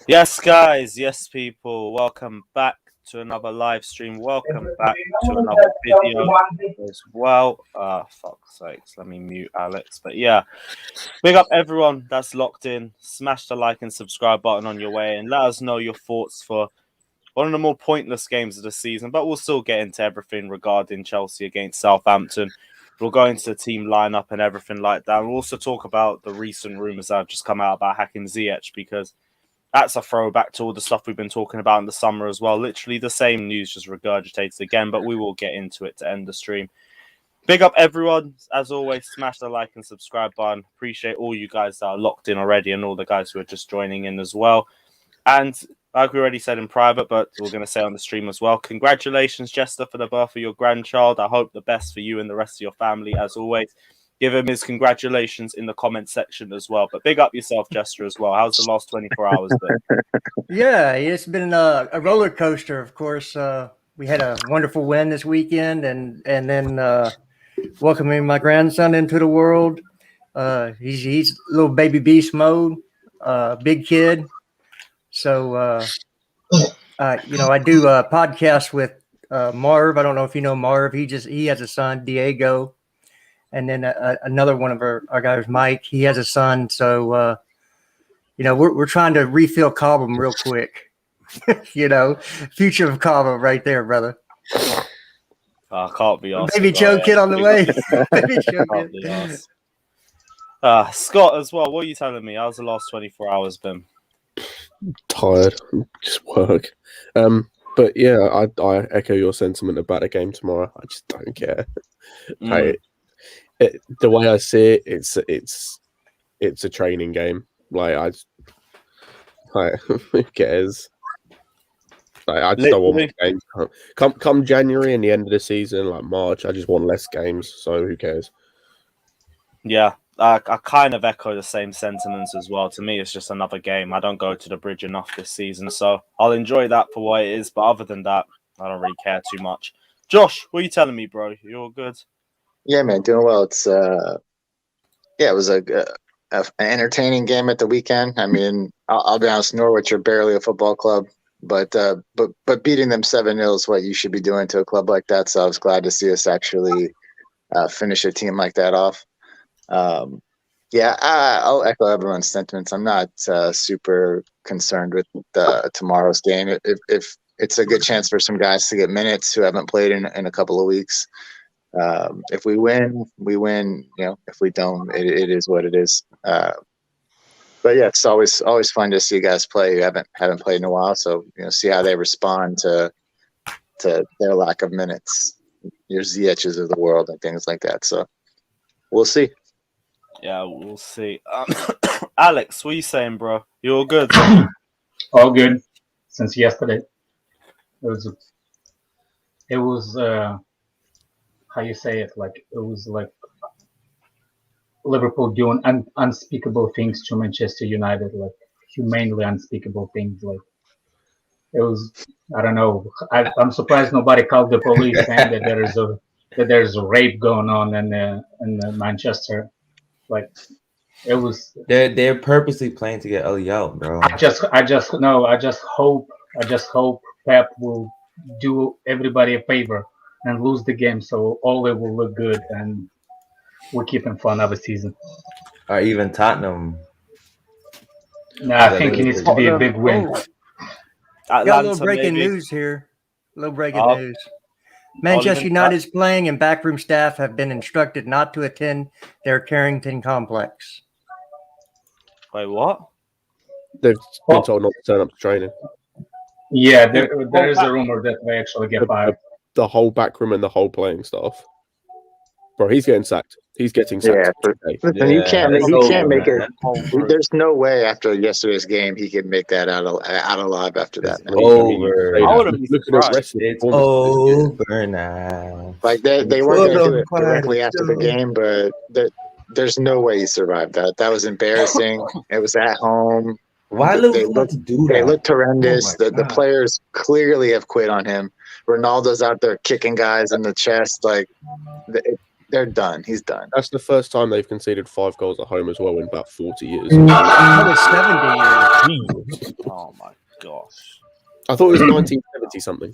Yes, guys. Yes, people. Welcome back to another live stream. Welcome back to another video as well. Fuck's sakes. Let me mute Alex. But yeah, big up everyone that's locked in. Smash the like and subscribe button on your way and let us know your thoughts for one of the more pointless games of the season. But we'll still get into everything regarding Chelsea against Southampton. We'll go into the team lineup and everything like that. We'll also talk about the recent rumours that have just come out about hacking Ziyech, because that's a throwback to all the stuff we've been talking about in the summer as well. Literally the same news, just regurgitated again, but we will get into it to end the stream. Big up everyone. As always, smash the like and subscribe button. Appreciate all you guys that are locked in already and all the guys who are just joining in as well. And like we already said in private, but we're going to say on the stream as well, congratulations, Jester, for the birth of your grandchild. I hope the best for you and the rest of your family, as always. Give him his congratulations in the comment section as well. But big up yourself, Jester, as well. How's the last 24 hours been? Yeah, it's been a roller coaster, of course. We had a wonderful win this weekend, and then welcoming my grandson into the world. He's little baby beast mode, big kid. So, I do a podcast with Marv. I don't know if you know Marv. He has a son, Diego. And then another one of our guys, Mike, he has a son. So, we're trying to refill Cobham real quick. Future of Cobham right there, brother. Can't be asked. Baby Joe kid on the way. Baby Joe can't be asked. Scott, as well, what are you telling me? How's the last 24 hours been? Tired, just work. But yeah, I echo your sentiment about the game tomorrow. I just don't care. The way I see it, it's a training game. Who cares? I just don't want more games. Come January and the end of the season, like March, I just want less games. So who cares? Yeah, I kind of echo the same sentiments as well. To me, it's just another game. I don't go to the bridge enough this season, so I'll enjoy that for what it is. But other than that, I don't really care too much. Josh, what are you telling me, bro? You all good? Yeah, man, doing well. It's it was an entertaining game at the weekend. I mean, I'll be honest, Norwich are barely a football club, but beating them 7-0 is what you should be doing to a club like that. So I was glad to see us actually finish a team like that off. I'll echo everyone's sentiments. I'm not super concerned with tomorrow's game. If it's a good chance for some guys to get minutes who haven't played in a couple of weeks. If we win, we win. If we don't, it is what it is. But yeah, it's always fun to see guys play who haven't played in a while. So see how they respond to their lack of minutes, your Ziyeches of the world and things like that. So we'll see. Yeah, we'll see. Alex, what are you saying, bro? You all good? All good since yesterday. It was how you say it? Like it was like Liverpool doing unspeakable things to Manchester United, like humanely unspeakable things. Like it was, I don't know. I'm surprised nobody called the police saying that there's a rape going on in Manchester. Like it was. They're purposely playing to get Ellie out, bro. I just hope Pep will do everybody a favor and lose the game, so Ole will look good and we'll keep him for another season. Or even Tottenham. I think it needs to be a big win. Got a little breaking news here. News. Manchester United's playing and backroom staff have been instructed not to attend their Carrington complex. Wait, what? They've been told not to turn up to training. Yeah, there is a rumor that they actually get fired. The whole backroom and the whole playing staff. Bro, he's getting sacked. He's getting sacked. Listen, you can't make it. There's no way after yesterday's game he could make that out alive after that. Over. I would have been surprised. It's over now. Like they weren't going to do it directly after the game, but there's no way he survived that. That was embarrassing. It was at home. Why they looked horrendous. The players clearly have quit on him. Ronaldo's out there kicking guys in the chest. Like they're done. He's done. That's the first time they've conceded 5 goals at home as well in about 40 years. That was 70 years. Oh my gosh. I thought it was 1970 something.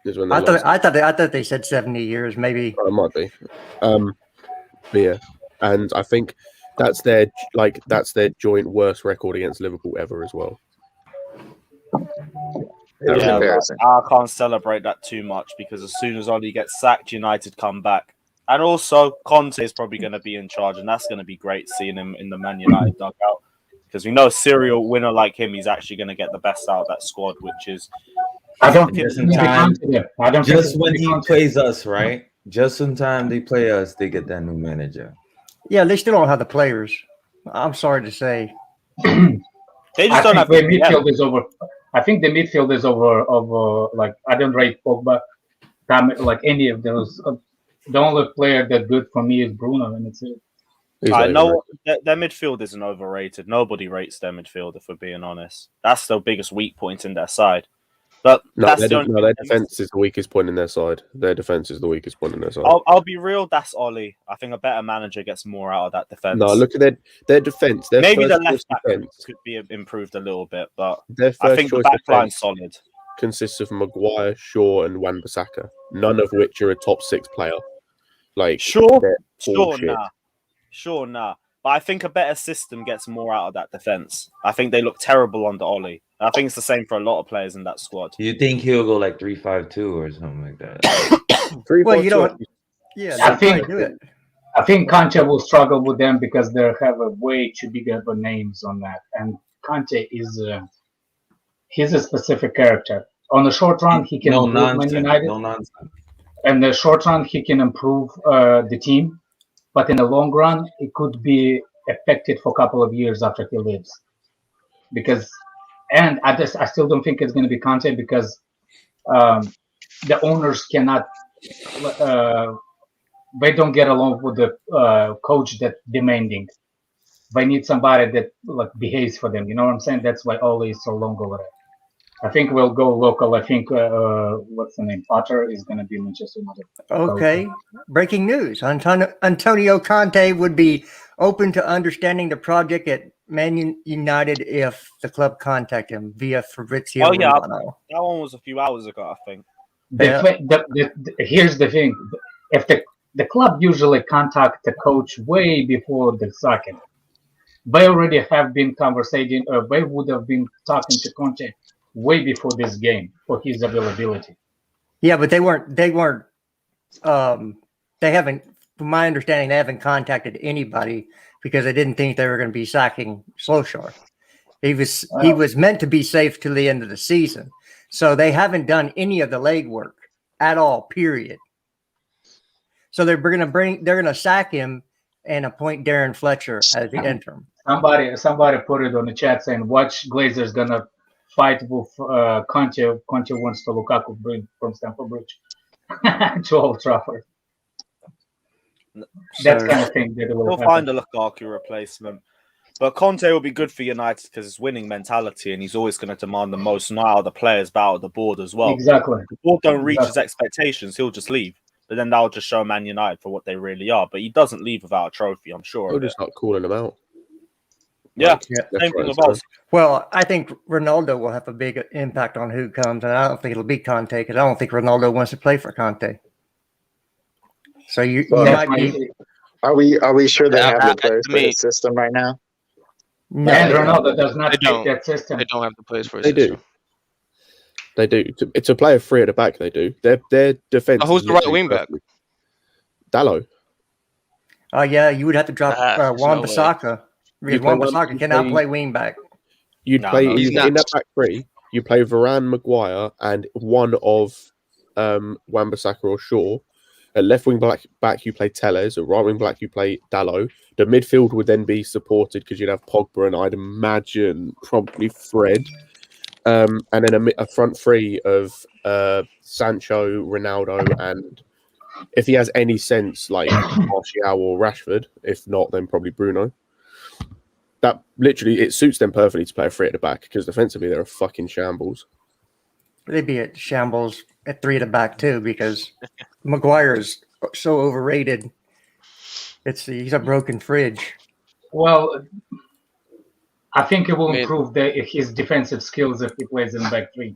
Is when they lost. I thought they said 70 years, maybe. Oh, it might be. But yeah, and I think that's their joint worst record against Liverpool ever as well. It was Yeah, embarrassing. I can't celebrate that too much because as soon as Oli gets sacked, United come back. And also, Conte is probably going to be in charge, and that's going to be great seeing him in the Man United dugout. Because we know a serial winner like him, he's actually going to get the best out of that squad, which is... I don't Just think in time. Just when he he plays us, right? Just in time they play us, they get that new manager. Yeah, they still don't have the players. I'm sorry to say. They just don't have... the midfield is over. I think the midfield is over. Like, I don't rate Pogba, like any of those. The only player that's good for me is Bruno, and it's it. I know their midfield isn't overrated. Nobody rates their midfield, if we're being honest. That's the biggest weak point in their side. But that's their defense is the weakest point in their side. Their defense is the weakest point in their side. I'll be real. That's Oli. I think a better manager gets more out of that defense. No, look at their defense. Maybe the left back could be improved a little bit, but I think the back line's solid. Consists of Maguire, Shaw, and Wan-Bissaka. None of which are a top 6 player. Like Sure, shit. nah. But I think a better system gets more out of that defense. I think they look terrible under Oli. I think it's the same for a lot of players in that squad. Do you think he'll go like 3-5-2 or something like that? 3-5-2. You don't. Yeah, I think do it. I think Conte will struggle with them because they have a way too big of a names on that, and Conte is he's a specific character. On the short run, he can improve Man United. No nonsense. In the short run, he can improve the team, but in the long run, it could be affected for a couple of years after he leaves. And I still don't think it's going to be Conte because the owners cannot. They don't get along with the coach that demanding. They need somebody that like behaves for them. You know what I'm saying? That's why Ole is so long over there. I think we'll go local. I think what's the name? Potter is going to be Manchester United. Okay. Breaking news. Antonio Conte would be open to understanding the project at Man United if the club contact him via Fabrizio Romano. That one was a few hours ago, I think. Here's the thing. If the club usually contact the coach way before the second, they already have been conversating, or they would have been talking to Conte way before this game for his availability. Yeah, but they haven't, from my understanding, they haven't contacted anybody because they didn't think they were going to be sacking Solskjaer. He was meant to be safe till the end of the season. So they haven't done any of the legwork at all, period. So they're going to sack him and appoint Darren Fletcher as the interim. Somebody put it on the chat saying, watch Glazer's going to fight with Conte. Conte wants to Lukaku bring from Stamford Bridge to Old Trafford. That kind of thing. He'll find a Lukaku replacement. But Conte will be good for United because it's winning mentality and he's always going to demand the most, not out of the players, but out of the board as well. Exactly. If the board don't reach his expectations, he'll just leave. But then that'll just show Man United for what they really are. But he doesn't leave without a trophy, I'm sure. He'll just start calling them out. Yeah, same thing with us. Well, I think Ronaldo will have a big impact on who comes, and I don't think it'll be Conte because I don't think Ronaldo wants to play for Conte. So you might be. Are we sure they have the players for the system right now? No, and Ronaldo does not fit that system. They don't have the players for a They system. do. They do. It's a player 3 at the back. They do. Their defense. Who's the right wing back? Dallo. Oh yeah, you would have to drop Wan-Bissaka. You'd Because Wan-Bissaka cannot play wing back. You'd play in that back 3. You play Varane, Maguire, and one of Wan-Bissaka or Shaw. At left wing back, you play Telles. At right wing back, you play Dallo. The midfield would then be supported because you'd have Pogba and I'd imagine probably Fred. And then a front 3 of Sancho, Ronaldo, and if he has any sense, like Martial or Rashford. If not, then probably Bruno. That literally, it suits them perfectly to play a 3 at the back because defensively they're a fucking shambles. They'd be at shambles at 3 at the back too because Maguire is so overrated. He's a broken fridge. Well, I think it will Mid. improve his defensive skills if he plays in back three.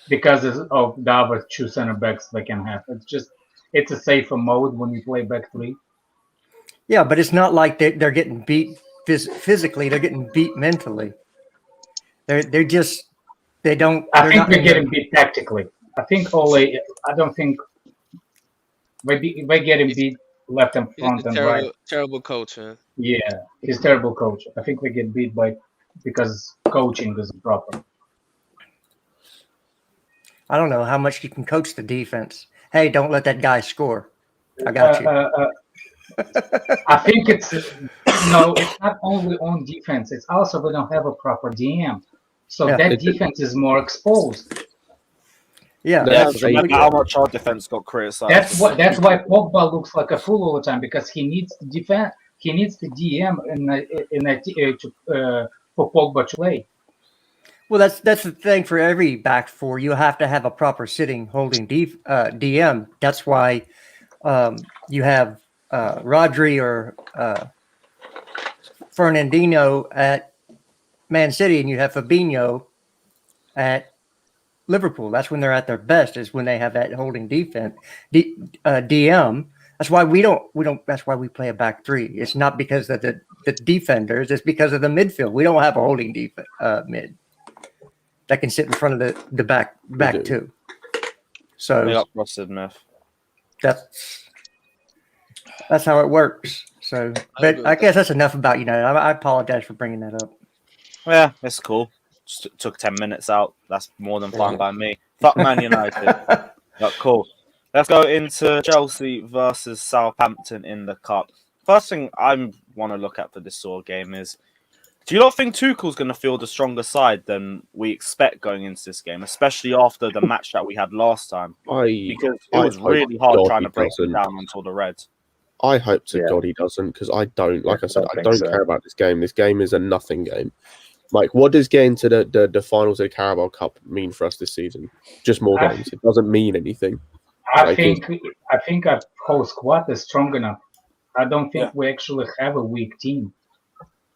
Because of the other two center backs they can have. It's a safer mode when you play back three. Yeah, but it's not like they're getting beat physically. They're getting beat mentally. They don't. I think we're getting beat tactically. I think Ole. I don't think we're getting beat left and He's front a and right. terrible coach, man. Yeah, he's terrible coach. I think we get beat because coaching isn't proper. I don't know how much you can coach the defense. Hey, don't let that guy score. I got you. I think it's not only on defense. It's also we don't have a proper DM, so that defense is more exposed. Yeah, remember how much our defense got criticized. That's why Pogba looks like a fool all the time because he needs to defend. He needs the DM for Pogba to play. Well, that's the thing for every back four. You have to have a proper sitting holding DM. That's why you have Rodri or Fernandinho at Man City, and you have Fabinho at Liverpool. That's when they're at their best. Is when they have that holding defense DM. That's why we don't. That's why we play a back three. It's not because of the defenders. It's because of the midfield. We don't have a holding mid that can sit in front of the back two. So that's how it works. So, but I guess that's enough about United. I apologize for bringing that up. Yeah, it's cool. Just took 10 minutes out. That's more than fine by me. Fuck Man United. Cool. Let's go into Chelsea versus Southampton in the Cup. First thing I want to look at for this sort of game is, do you not think Tuchel's going to field a stronger side than we expect going into this game, especially after the match that we had last time? Because it was really hard trying to break them down until the Reds. I hope to God he doesn't, because I don't. Like I said, I don't care about this game. This game is a nothing game. Like, what does getting to the finals of the Carabao Cup mean for us this season? Just more games. It doesn't mean anything. I think our whole squad is strong enough. I don't think we actually have a weak team.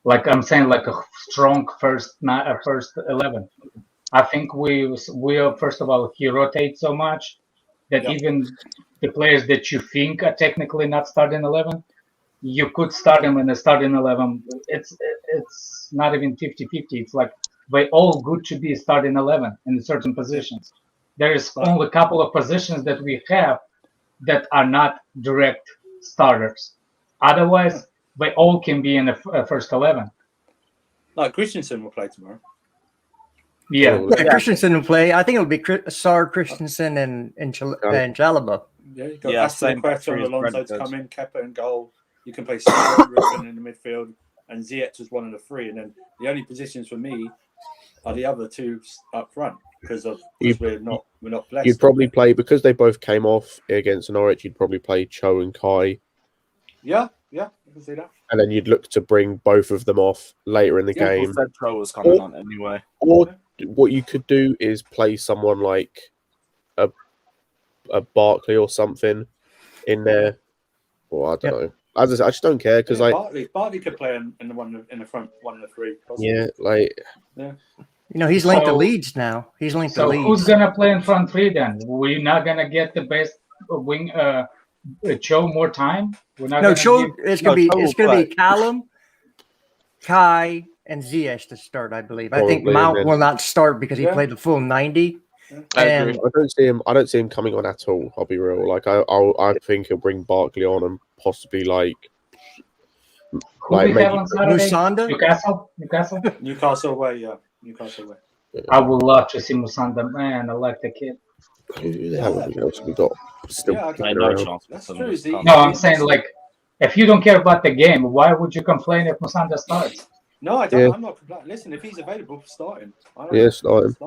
Like I'm saying, like a strong first 11. I think we are, first of all, he rotates so much that even the players that you think are technically not starting 11, you could start them in the starting 11. It's not even 50-50. It's like they all good to be starting 11 in certain positions. There is only a couple of positions that we have that are not direct starters. Otherwise, they all can be in the first 11. Like Christensen will play tomorrow. Yeah, Christensen will play. I think it would be Sar, Christensen, and Chalobah. Yeah, you've got Aston Quetta and Alonso to come in, Kepa in goal. You can play Sar in the midfield, and Ziyech as one of the three. And then the only positions for me are the other two up front because we're not blessed. You'd probably play, because they both came off against Norwich, you'd probably play Cho and Kai. Yeah, I can see that. And then you'd look to bring both of them off later in the game. Cho was coming on anyway. Or what you could do is play someone like a Barkley or something in there. Well, I don't know. I just don't care because Barkley could play in the front one of the three. Possibly. You know, he's linked to Leeds now. He's linked to Leeds. So who's gonna play in front three then? We're not gonna get the best wing. Cho more time. We're not. No, Cho. It's gonna be Callum, Kai, and Ziyech to start. I believe. I think Mount will not start because he played the full 90. I don't see him coming on at all. I'll be real. Like I think he'll bring Barkley on and possibly like maybe Musonda. Newcastle away. Yeah, Newcastle away. I would love to see Musonda. Man, I like the kid. Who the hell else we got? Still That's true. No, I'm saying like, if you don't care about the game, why would you complain if Musonda starts? No, I don't. Yeah. I'm not complaining. Listen, if he's available, start him. Start him.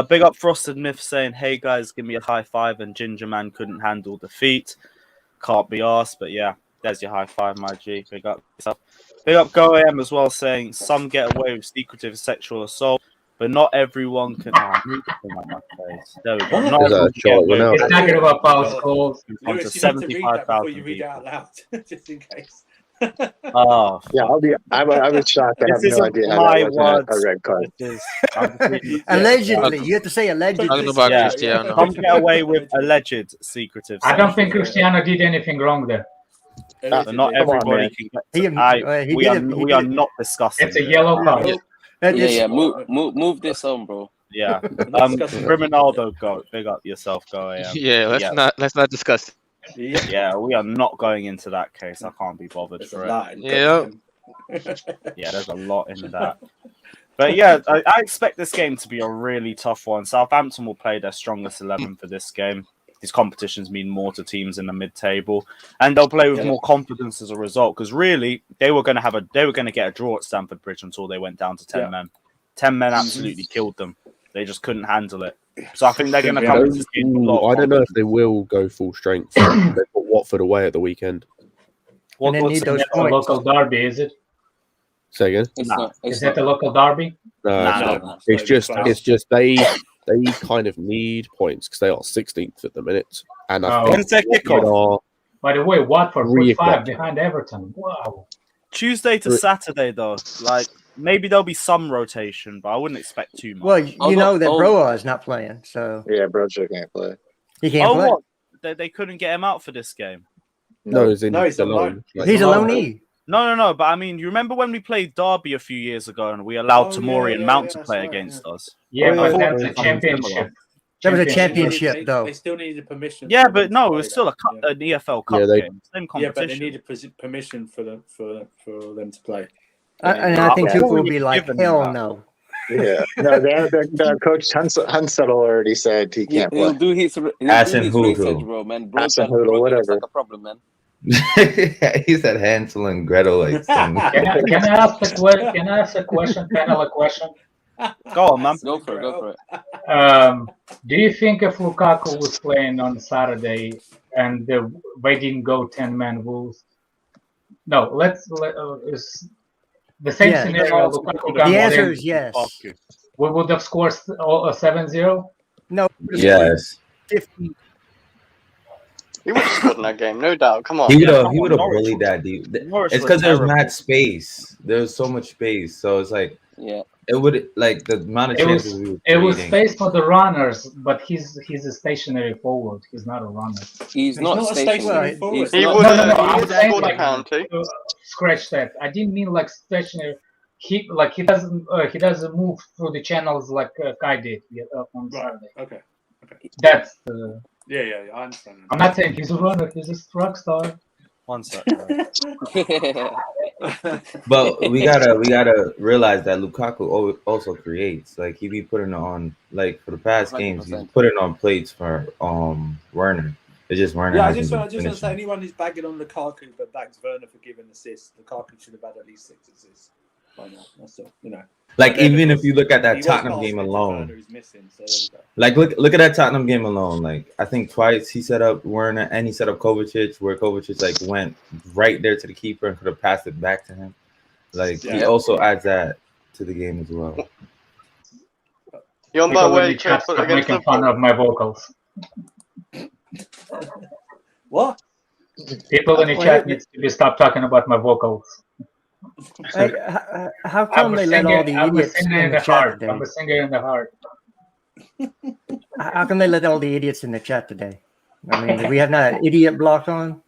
Big up Frosted Myth saying, "Hey guys, give me a high five." And Ginger Man couldn't handle defeat. Can't be asked, but yeah, there's your high five, my G. Big up yourself. Big up Go AM as well, saying some get away with secretive sexual assault, but not everyone can. There we go. What? Not Is that everyone a shot can Ronaldo? It's talking about power scores. on Lewis, to you need to read that before 75,000 you read it out people. loud, just in case. Oh, Yeah, I was shocked. I have this no isn't idea how my that wasn't a words. red card. This is I'm just reading. Allegedly, you have to say Talking allegedly. about Yeah. Cristiano. Some get away with alleged secretive. I don't think censure. Cristiano did anything wrong there. But not Come on, everybody man. can get. He- he We did are it- he we are did it. not discussing. It's a this. yellow card. Yeah. Move this on, bro. Yeah. discussing. Criminaldo, go big up yourself. Go. Yeah, let's not discuss it. Yeah, we are not going into that case. I can't be bothered There's a for it. lot in Yeah. Yeah, there's a lot in that. But yeah, I expect this game to be a really tough one. Southampton will play their strongest 11 for this game. These competitions mean more to teams in the mid-table, and they'll play with more confidence as a result. Because really, they were going to get a draw at Stamford Bridge until they went down to 10 men. 10 men absolutely killed them. They just couldn't handle it. So I think they're going to come into this game with a lot of I don't know if confidence. they will go full strength. They've got Watford away at the weekend. And they need those It's a points. local derby, is it? Say again? It's Nah. not. Is It's that not. a local derby? No, No. it's just Close. it's just they kind of need points because they are 16th at the minute, and I Oh. think When's their Watford kickoff? are By the way, Watford Three put 5 o'clock. behind Everton. Wow. Tuesday to Saturday, though. Like, maybe there'll be some rotation, but I wouldn't expect too much. Well, you Although- know that Broa is not playing, so Yeah, Brojo can't play. he can't play. what? They couldn't get him out for this game. no, he's in No, he's alone. alone. Like, He's a Alone. loanee. No. But I mean, you remember when we played Derby a few years ago and we allowed Tamori and Mount to that's play right, against us? Yeah, Oh, but yeah. that's a Something championship. similar. That was a They championship, needed- though. They still needed permission. Yeah, for them but to no, play it was still that. an EFL Cup Yeah, they- game, same Yeah, but they competition. needed permission for them to play. And I think Yeah. people will be like, Given hell that. no. Yeah, no, their coach Hunsettle already said he can't He'll play. do his Asking his who, research, who? bro, man. Asking Broja who, looks whatever. like a problem, man. He said Hansel and Gretel like thing. Can I ask a question? Panel a question. Go on, man. Go for it. Do you think if Lukaku was playing on Saturday and they didn't go 10-man rules? No, it's the same Yeah. scenario. Lukaku The comes answer in, is yes. we would have scored a 7-0. No. Yes. 50. He would have scored in that game, no doubt. Come on. He would Yeah, have come on, bullied Norwich that dude. Norwich It's were because there's terrible. mad space. There's so much space. So it's like Yeah. it would like the amount of It was chances we were it was creating. space for the runners, but he's a stationary forward. He's not a runner. He's not not a stationary stationary. forward. He's He not- would No, have I'm he saying scored a like penalty. scratch that. I didn't mean like stationary. He doesn't move through the channels like Kai did on Right. Saturday. Okay. That's Yeah, I understand. I'm not saying he's a runner. He's a rock star. One second. But we gotta realize that Lukaku also creates. Like he be putting on like for the past games, he's 100%. putting on plates for Werner. It's just Werner. Yeah, I hasn't just been want to say finishing. anyone who's bagging on Lukaku but bags Werner for giving assists, Lukaku should have had at least 6 assists by now. That's all, Like But then even it if was- you look at He that was Tottenham passing game it to alone, Werner, who's missing, so there we go. like look at that Tottenham game alone. Like I think twice he set up Werner and he set up Kovacic, where Kovacic like went right there to the keeper and could have passed it back to him. Like he Yeah. also adds that to the game as well. You're on my People in way the to chat put start against making fun Liverpool. of my vocals. What? People in the chat needs to be stop talking about my vocals. Hey, how come they let all the I'm a idiots singer in in the the chat heart. today? I'm a singer in the heart. How come they let all the idiots in the chat today? I mean, do we have not an idiot block on?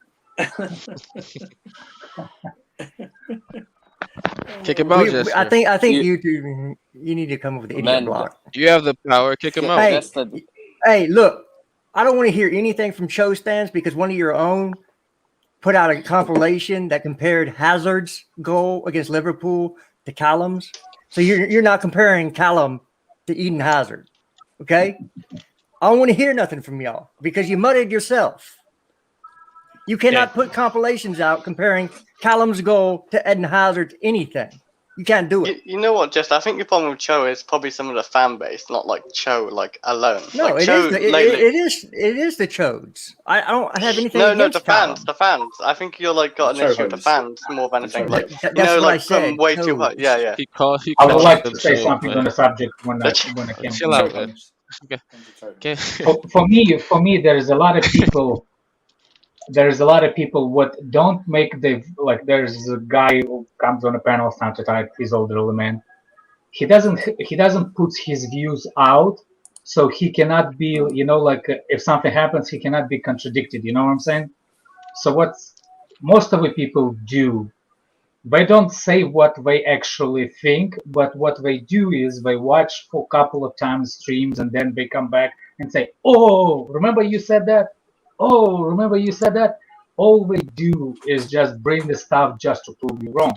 Kick him out, I Jester. think you need to come up with the idiot Man, block. You have the power. Kick him out. Hey, That's the Hey, look, I don't want to hear anything from show stands because one of your own put out a compilation that compared Hazard's goal against Liverpool to Callum's. So you're not comparing Callum to Eden Hazard, okay? I don't want to hear nothing from y'all because you mudded yourself. You cannot put compilations out comparing Callum's goal to Eden Hazard's anything. You can't do it. You know what, Jess? I think your problem with Cho is probably some of the fan base, not like Cho like alone. No, like, it Cho is. lately... It is the Chodes. I don't have anything. No, against the Callum. fans. I think you're like got an issue with the fans more than anything. Like That's what like I said. way too much. Yeah. I would like to say something on the subject when I came. Chill out, man. Okay. For me, there's a lot of people. There's a lot of people what don't make the like. There's a guy who comes on a panel time to time. He's older man. He doesn't put his views out, so he cannot be, like if something happens, he cannot be contradicted. You know what I'm saying? So what most of the people do, they don't say what they actually think, but what they do is they watch for a couple of times streams and then they come back and say, "Oh, remember you said that? Oh, remember you said that?" All they do is just bring the stuff just to prove you wrong.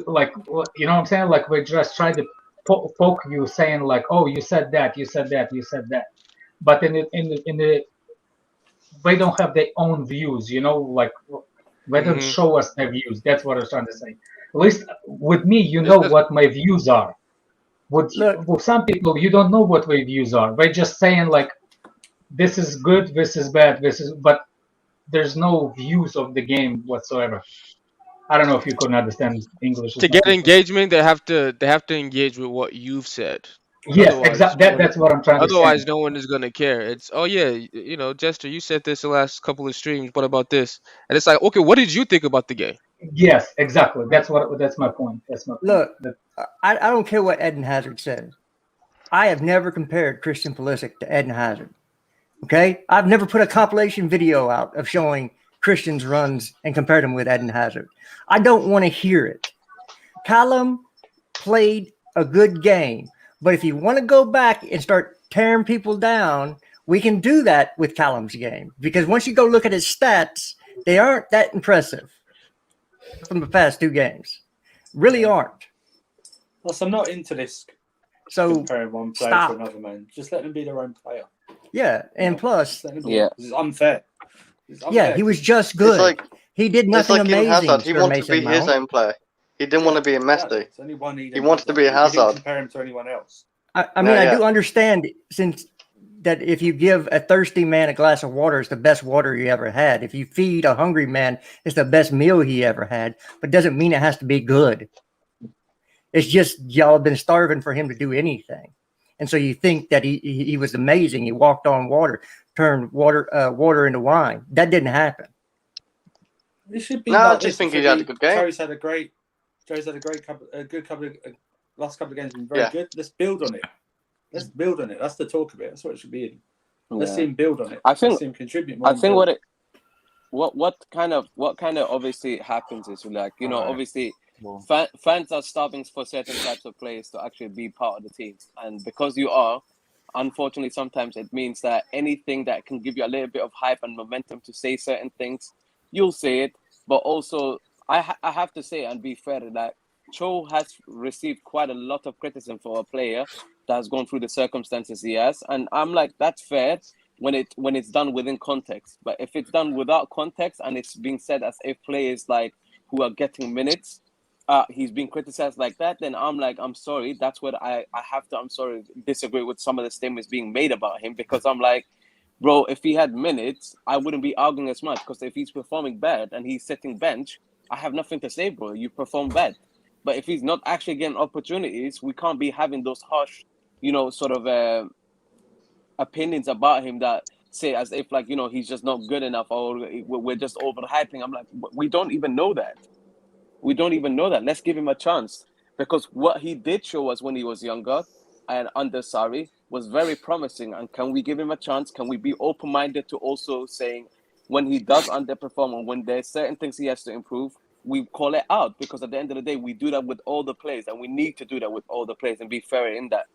Like, you know what I'm saying? Like, we just try to poke you, saying like, "Oh, you said that, you said that, you said that," but in the they don't have their own views. Like they don't show us their views. That's what I was trying to say. At least with me, you know what my views are. With some people, you don't know what their views are. They're just saying like, "This is good, this is bad, this is," but there's no views of the game whatsoever. I don't know if you couldn't understand English. To get engagement, they have to engage with what you've said. Yes, exactly. That's what I'm trying to say. Otherwise, no one is gonna care. It's Jester, you said this the last couple of streams. What about this? And it's like, okay, what did you think about the game? Yes, exactly. That's my point. Look, I don't care what Eden Hazard says. I have never compared Christian Pulisic to Eden Hazard. Okay, I've never put a compilation video out of showing Christian's runs and compared him with Eden Hazard. I don't want to hear it. Callum played a good game, but if you want to go back and start tearing people down, we can do that with Callum's game, because once you go look at his stats, they aren't that impressive from the past two games. Really aren't. Well, so I'm not into this. So comparing one player to another, man. Just let them be their own player. Yeah, and plus, it's unfair. Yeah, he was just good. He did nothing amazing. Hazard. He wanted to be his own player. He didn't want to be a Messi. He wanted to be a Hazard. He didn't compare him to anyone else. I mean, I do understand since that if you give a thirsty man a glass of water, it's the best water you ever had. If you feed a hungry man, it's the best meal he ever had. But doesn't mean it has to be good. It's just y'all have been starving for him to do anything. And so you think that he was amazing. He walked on water, turned water into wine. That didn't happen. It should be. No, I just think he had a good game. Joe's had a good couple of last couple of games. Been very good. Let's build on it. That's the talk of it. That's what it should be in. Let's see him build on it. I think. Let's see him contribute more. I think what kind of obviously happens is like, obviously fans are starving for certain types of players to actually be part of the team, and because you are, unfortunately, sometimes it means that anything that can give you a little bit of hype and momentum to say certain things, you'll say it. But also, I have to say and be fair that Cho has received quite a lot of criticism for a player that has gone through the circumstances he has, and I'm like, that's fair when it's done within context. But if it's done without context and it's being said as if players like who are getting minutes, he's being criticized like that, then I'm like, I'm sorry. That's what I have to, I'm sorry, disagree with some of the statements being made about him, because I'm like, bro, if he had minutes, I wouldn't be arguing as much, because if he's performing bad and he's sitting bench, I have nothing to say, bro. You perform bad. But if he's not actually getting opportunities, we can't be having those harsh, sort of opinions about him that say as if like, he's just not good enough or we're just overhyping. I'm like, we don't even know that. We don't even know that. Let's give him a chance, because what he did show us when he was younger and under Sarri was very promising. And can we give him a chance? Can we be open-minded to also saying when he does underperform and when there's certain things he has to improve, we call it out, because at the end of the day, we do that with all the players, and we need to do that with all the players and be fair in that.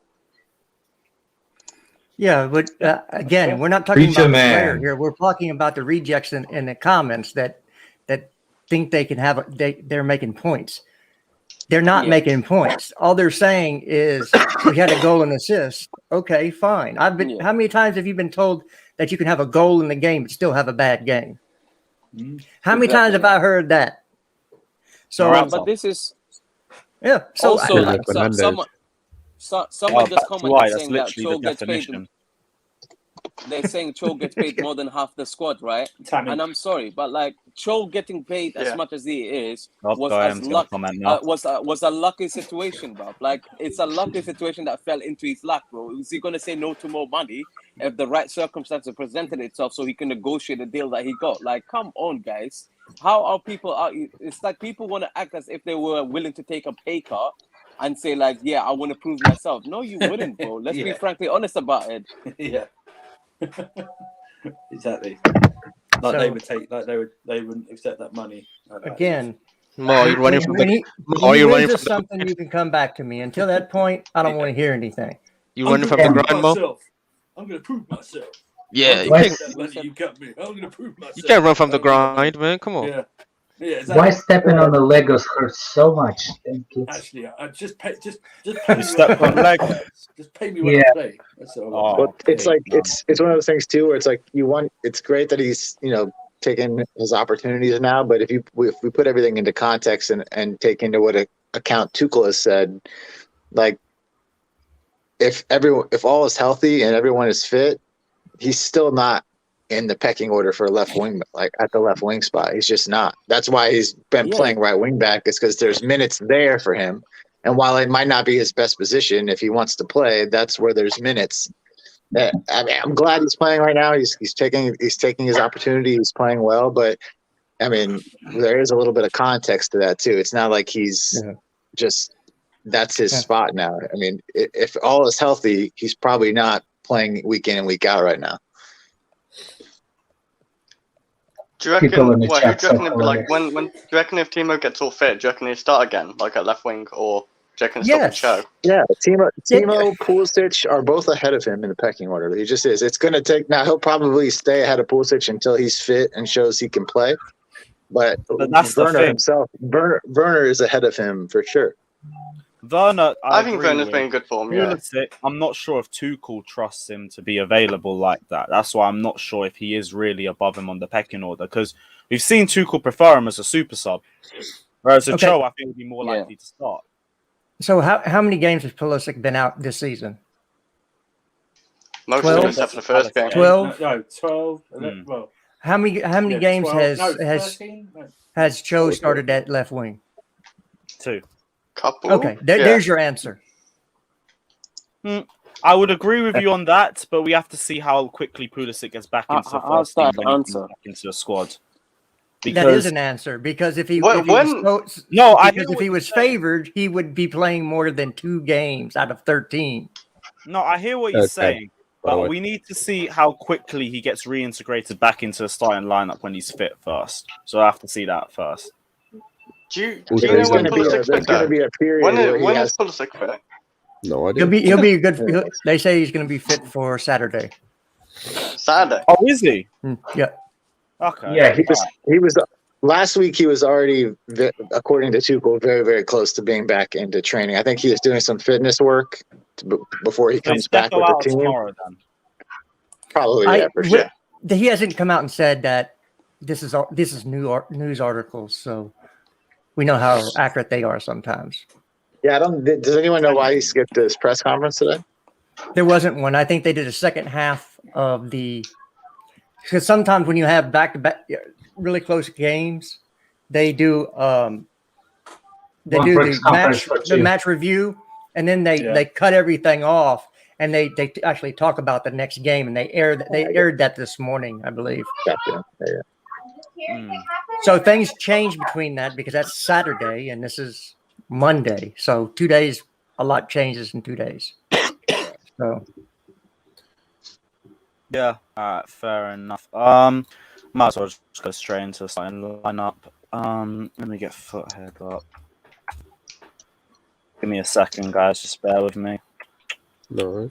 Yeah, but again, we're not talking about the player here. We're talking about the rejects in the comments that think they can have they're making points. They're not making points. All they're saying is we had a goal and assist. Okay, fine. How many times have you been told that you can have a goal in the game but still have a bad game? How many times have I heard that? So, but this is Yeah. So Also, Bruno like Fernandes. someone just That's commented why. That's saying that literally Cho the gets paid. definition. They're saying Cho gets paid more than half the squad, right? Tammy. And I'm sorry, but like Cho getting paid as Yeah. much as he is Oh, was I as am going to comment now. was a lucky situation, bro. Like it's a lucky situation that fell into his lap, bro. Is he gonna say no to more money if the right circumstances presented itself so he can negotiate the deal that he got? Like, come on, guys. How are people out? It's like people want to act as if they were willing to take a pay cut and say like, yeah, I want to prove myself. No, you wouldn't, bro. Let's be Yeah. frankly honest about it. Yeah. Exactly. Like So- they would take, like they wouldn't accept that money. Like that. again, Mo, you're running from when the. he, Mo, when he you're running wins from us something, you can come back to me. Until that point, I don't want to hear anything. You running from the grind, Mo? I'm going to prove myself. Yeah, you Why- can't. That money you cut me. I'm going to prove myself. You can't run from the grind, man. Come on. Yeah. Yeah, exactly. Why stepping on the Legos hurts so much? Thank you. Actually, I just pay me. You stepped on leg. Just pay me when Yeah. I play. That's all. Oh, But it's like no. it's one of those things too, where it's like it's great that he's taking his opportunities now, but if we put everything into context and take into what account Tuchel has said, like if all is healthy and everyone is fit, he's still not in the pecking order for left wing, like at the left wing spot. He's just not. That's why he's been playing right wing back, is because there's minutes there for him. And while it might not be his best position, if he wants to play, that's where there's minutes. I mean, I'm glad he's playing right now. He's taking his opportunity. He's playing well, but I mean, there is a little bit of context to that too. It's not like he's just that's his spot now. I mean, if all is healthy, he's probably not playing week in and week out right now. Do you reckon? People in the Well, who chat do you reckon? said Like when do you reckon if Timo gets all fit, do you reckon he'll start again, like at left wing, or do you reckon stop the show? Yeah, Timo, Pulisic are both ahead of him in the pecking order. He just is. It's going to take now. He'll probably stay ahead of Pulisic until he's fit and shows he can play. But that's the Werner thing. himself, Werner is ahead of him for sure. Werner, I think Werner's been in good form. Yeah. Pulisic, I'm not sure if Tuchel trusts him to be available like that. That's why I'm not sure if he is really above him on the pecking order, because we've seen Tuchel prefer him as a super sub, whereas Cho, I think, would be more likely to start. So how many games has Pulisic been out this season? Most of them except for the first game. 12? No, 12. 11, well, How many games 12, has 13? No. has Cho started at left wing? 2. Couple. Okay, there's your answer. I would agree with you on that, but we have to see how quickly Pulisic gets back into the first team when he comes back into the squad. That is an answer, because if he was favored, he would be playing more than 2 games out of 13. No, I hear what you're saying, but we need to see how quickly he gets reintegrated back into the starting lineup when he's fit first. So I have to see that first. Do you know when Pulisic's fit? When is Pulisic fit? No idea. He'll be a good. They say he's going to be fit for Saturday. Saturday. Oh, is he? Yeah. Okay. Yeah, he was last week. He was already, according to Tuchel, very, very close to being back into training. I think he was doing some fitness work before he comes back with the team. Tomorrow, then. Probably, yeah, for sure. He hasn't come out and said that this is news articles, so we know how accurate they are sometimes. Yeah, does anyone know why he skipped his press conference today? There wasn't one. I think they did a second half of the. Because sometimes when you have back-to-back really close games, they do the match review, and then they cut everything off, and they actually talk about the next game, and they aired that this morning, I believe. So things change between that, because that's Saturday and this is Monday. So 2 days, a lot changes in 2 days. So. Yeah, fair enough. Might as well just go straight into the starting lineup. Let me get Foothead up. Give me a second, guys. Just bear with me. No.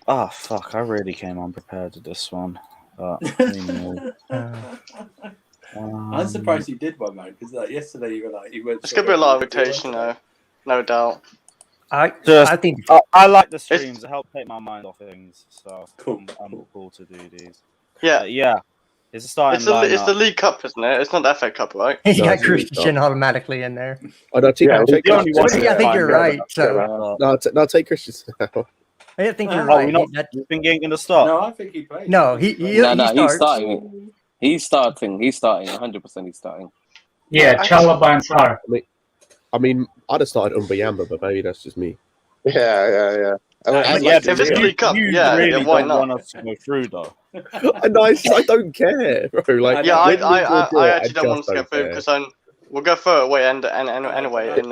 Oh, fuck. I really came unprepared with this one. But, I'm surprised you did one, mate, because yesterday you were like... It's going to be a lot of rotation, though. No doubt. I think I like the streams. It helps take my mind off things. So I'm cool to do these. Yeah. It's a starting It's the lineup. League Cup, isn't it? It's not the FA Cup, right? He's No, got it's a League Christian Cup. automatically in there. Oh, no, Yeah, take the only one I think you're right. So No, take Christensen out. I think you're Oh, right. you think he ain't gonna start? No, I think he plays. No, he No, he's starts. starting. He's starting. 100% he's starting. Yeah, Chalobah and Sarr. I mean, I'd have started Mbuyamba, but maybe that's just me. Yeah. I'd Yeah, like to if it's see it. League Cup, you yeah, really why don't not? want us to go through though. And I don't care, bro. Like, Yeah, when we draw, I actually don't want just us to go through care. because we'll go through it away and anyway in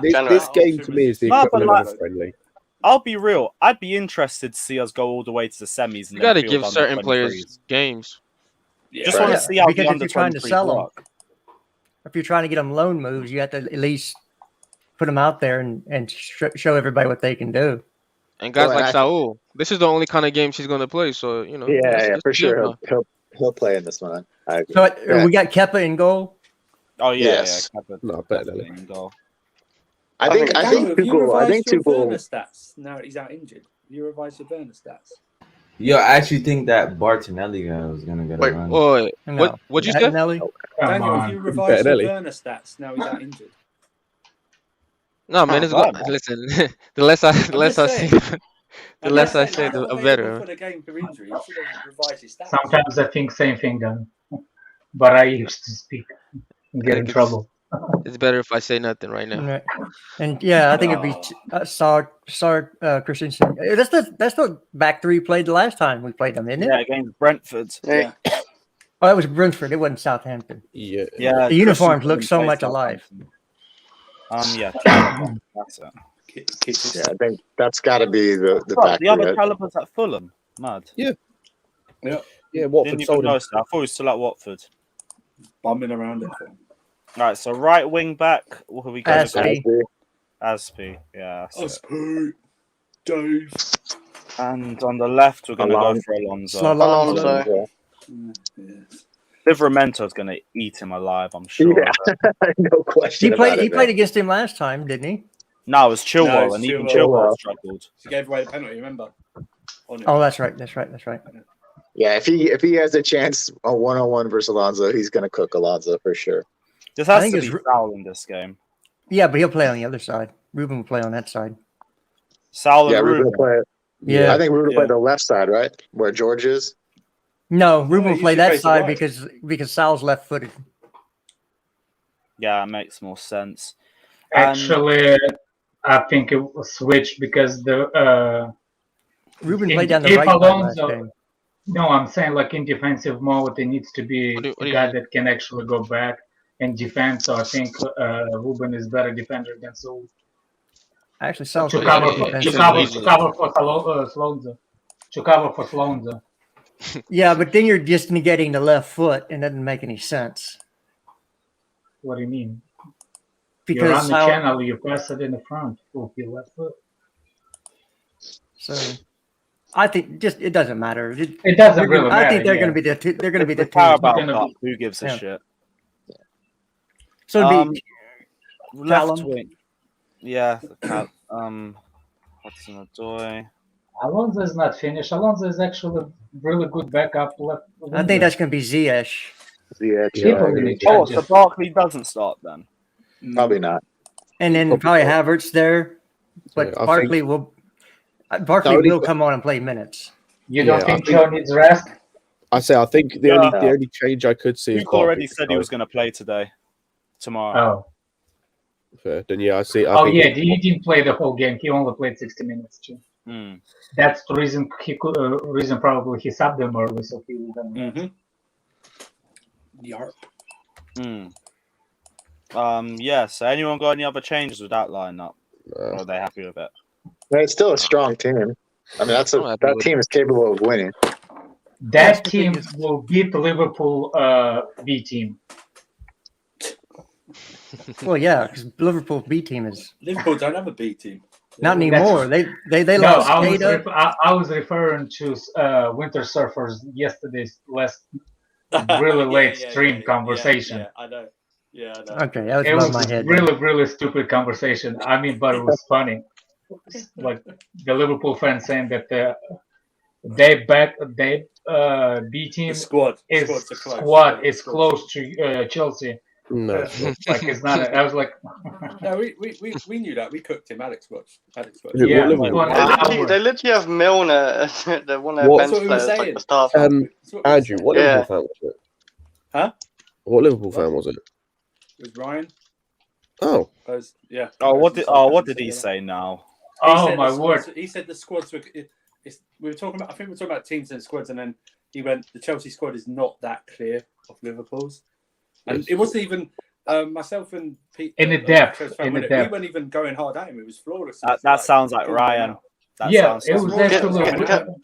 January. This game to me is the No, but equivalent of like- a friendly. I'll be real. I'd be interested to see us go all the way to the semis. And You got to then give field certain under players 23s. games. Just want to see how Because the if under you're trying to 23s sell 'em, work. if you're trying to get them loan moves, you have to at least put them out there and show everybody what they can do. And guys Well, like and Saul, this is the only kind of game she's going to play. So, Yeah, for that's sure. good, He'll play in this one. I agree. So Yeah. we got Kepa in goal. Oh yeah, Yes. yeah. No, better than Definitely in goal. I think Have you Tuchel. I revised think your Tuchel. Werner stats now that he's out injured? You revised your Werner stats? Yo, I actually think that Bartinelli guy was gonna get a Wait, run. Oh, No. what'd you say? Nelly? Come Daniel, have on. you revised your Bettinelli. Werner stats now he's out injured? No, man, it's wow, good. Listen, the less I say, the I'm less just I saying, say, he's the not available better. for the game for injury. He should have revised his stats. Sometimes I think same thing, Dan. But I used to speak and get in trouble. It's better if I say nothing right now. Right. And yeah, I think it'd be Sarr, Christensen. That's the back three played the last time we played them, isn't it? Yeah, against Brentford. Yeah. Oh, that was Brentford. It wasn't Southampton. Yeah. Yeah, The uniforms Christensen look so plays much alive. Southampton. Yeah, that's it. Yeah, I think that's got to be the Oh, back. the other three. Caliber's at Fulham. Mad. Yeah, Didn't Watford even sold him. notice that. I thought he was still at Watford. Bumming around it. Right, so right wing back. What are we going to go? Aspie. Aspie. Yeah. That's it. Aspie. Dave. And on the left, we're going to go for Alonso. Alonso. Yes. Liveramento's going to eat him alive, I'm sure. Yeah, no question. He played about it, against him last time, didn't he? No, it was Chilwell, No, it's and even Chilwell. Chilwell struggled. He gave away the penalty, remember? On him. Oh, that's right. Yeah, if he has a chance a 1-on-1 versus Alonso, he's going to cook Alonso for sure. This I has think to it's be Saul in this game. Yeah, but he'll play on the other side. Ruben will play on that side. Saul Yeah, and Ruben will Ruben. play. Yeah. I think Ruben will play the left side, right, where George is. No, Ruben will he play should that face the side right. because Sal's left-footed. Yeah, it makes more sense. And Actually, I think it was switched because the Ruben in- played down the if right side last Alonso- game. no, I'm saying like in defensive mode, it needs to be What do a you guy mean? that can actually go back and defend. So I think Ruben is better defender than Saul. Actually, Sal's To Yeah, cover yeah, for yeah. to He's cover easily- to cover for Slonza. To cover for Slonza. Yeah, but then you're just negating the left foot, and that doesn't make any sense. What do you mean? You're Because on the Sal, channel, you pass it in the front with your left foot. so I think it doesn't matter. It doesn't really matter. I think they're yeah. going to be the two. They're going to be the the Carabao two. Cup, who gives a Yeah. shit? So it'd be Left Callum. wing. Yeah. Hudson-Odoi. Alonso is not finished. Alonso is actually a really good backup left. I think that's going to be Ziyech. Yeah, People really Oh, change so it. Barkley doesn't start then. probably not. And then probably Havertz there, but Yeah, I Barkley think- will only- come on and play minutes. You don't Yeah, I think think- Joe needs rest? I think the only change I could see is Luke already Barkley said he was going to play tomorrow. Oh. fair. Then yeah, I see. I Oh think yeah, he didn't play the whole game. He only played 60 minutes too. Hmm. That's the reason he could. Reason probably he subbed them early, so he will then. Mm-hmm. Yarp. Yeah, so anyone got any other changes with that lineup? Or are they happy with it? But it's still a strong team. I mean, that team is capable of winning. That team will beat Liverpool B team. Well, yeah, because Liverpool B team is Liverpool don't have a B team. not anymore. They No, lost I was, Ada. I was referring to Winter Surfers yesterday's really late stream conversation. Yeah, I know. Yeah, I know. Okay, that was It above was my head. really stupid conversation. I mean, but it was funny. Like the Liverpool fans saying that they B team The squad is squad close to Chelsea. No, Like it's not. I was like, no, we knew that. We cooked him. Alex watched. Yeah, they literally have Milner. They're one of their What- bench That's what we were players, like saying. the star. Andrew, what Yeah. Liverpool fan was it? Huh? What Liverpool fan was it? It was Ryan. Oh, Yeah. What did he say now? oh my word! He said the squads were. We were talking about. I think we were talking about teams and squads, and then he went. The Chelsea squad is not that clear of Liverpool's, and it wasn't even myself and Pete. In the depth, we weren't even going hard at him. It was flawless. That sounds like Ryan. It was absolutely.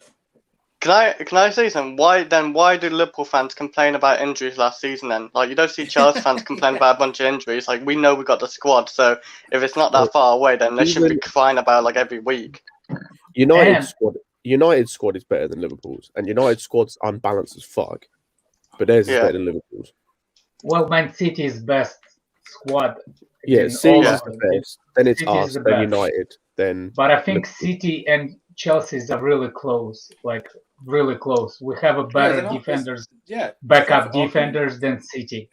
Can I say something? Why do Liverpool fans complain about injuries last season then? Like, you don't see Chelsea fans complain about a bunch of injuries. Like, we know we got the squad, so if it's not that far away, then they should be crying about like every week. United squad is better than Liverpool's, and United squad's unbalanced as fuck. But theirs is better than Liverpool's. Well, Man City's best squad. Yeah, City's all the best. Then it's City's us. the Then best. United. Then. But I think City and Chelsea's are really close. Like really close. We have a better defenders, backup defenders than City.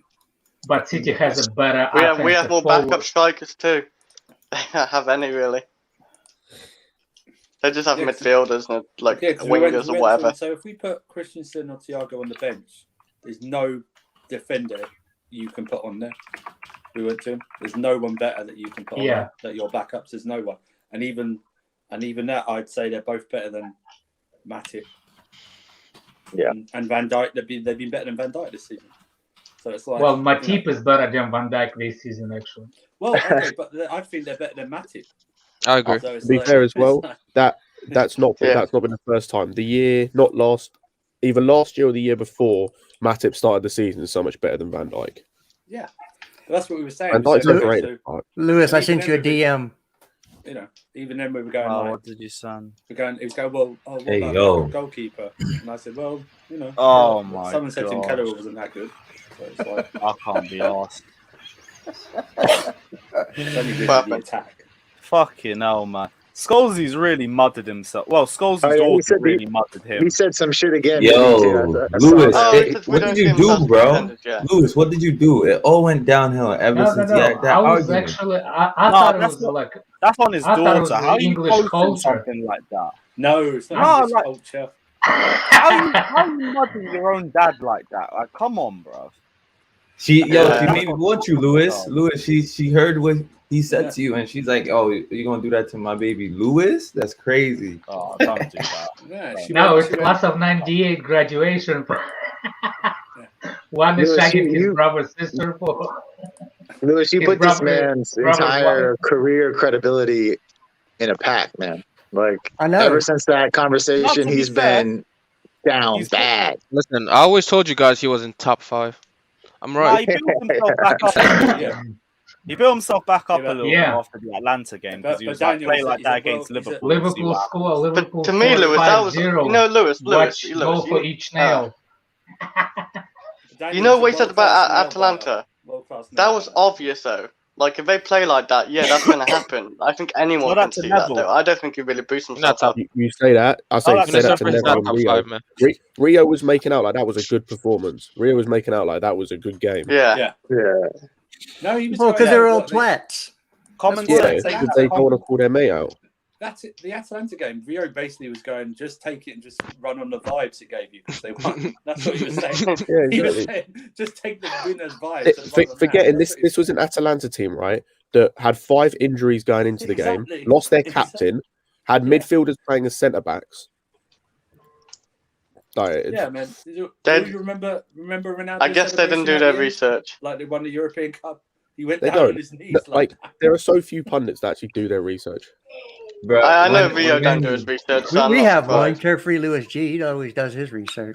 But City has a better. We have more backup strikers too. They don't have any really. They just have midfielders and like wingers or whatever. So if we put Christensen or Thiago on the bench, there's no defender you can put on there. We went to him. There's no one better that you can put on there. That your backups, there's no one. And even that, I'd say they're both better than Matip. Yeah. And Van Dijk, they've been better than Van Dijk this season. So it's like, well, Matip is better than Van Dijk this season, actually. Well, okay, but I think they're better than Matip. I agree. So To be fair as well, that's not been the first time. Either last year or the year before, Matip started the season so much better than Van Dijk. Yeah, that's what we were saying. Van Dijk's overrated. Lewis, I sent you a DM. You know, even then we were going. What did you send? He was going. Well, what about the goalkeeper? And I said, well, you know. Oh my Someone said Tim God. Keller wasn't that good. So it's like, I can't be asked. It's only good at the attack. Fucking hell, man. Scholesy's really mudded himself. Well, Scholesy's daughter really mudded him. He said some shit again. Yo, Lewis, what did you do, do, bro? Lewis, what did you do? It all went downhill ever since he had that I was argument. actually, I thought it was like. That's on his I thought it was daughter. the How you English posting culture. something like that? No, it's not English culture. How you mudding your own dad like that? Like, come on, bro. She made me want you, Lewis. Lewis, she heard what he said to you, and she's like, "Oh, you're gonna do that to my baby, Lewis? That's crazy." Oh, don't do that. No, it's class of '98 graduation. One is Lewis, shagging his brother's sister for. Lewis, you his put this brother- man's brother's entire wife. career credibility in a pack, man. Like, I know. ever since that conversation, Not to be he's fair. been down bad. Listen, I always told you guys he was in top 5. I'm Nah, right. he built himself back up. He built himself back up a little bit Yeah. after the Atlanta game because he But was like, Daniel, play he's like a- that he's a- against he's a- Liverpool. Liverpool score. Liverpool. To me, Lewis, that was 5-0. Lewis, Watch goal for each nail. You know what he said about Atalanta? That was obvious though. Like if they play like that, that's going to happen. I think anyone Not can up to see that Neville. though. I don't think he really boosts himself up. You say that. I say, that's say that to He's not Neville and top Rio. 5, man. Rio was making out like that was a good performance. Rio was making out like that was a good game. Yeah. No, he was. Well, because they're all twats. Common Yeah, sense. because they don't want to call their mate out. That's it. The Atalanta game, Rio basically was going, just take it and just run on the vibes it gave you because they won. That's what he was saying. Yeah, He was exactly. saying, just take the winner's vibes. and run on that. Forgetting That's this was an Atalanta team, right? That had 5 injuries going into the game, Exactly. lost their captain, had midfielders playing as centre backs. Yeah, man. Do you remember Ronaldo? I guess they didn't do their research. Like they won the European Cup. He went They down on don't. his knees. Like there are so few pundits that actually do their research. Bro, I know Rio don't do his research. So We I'm not have one, surprised. Carefree Lewis G. He always does his research.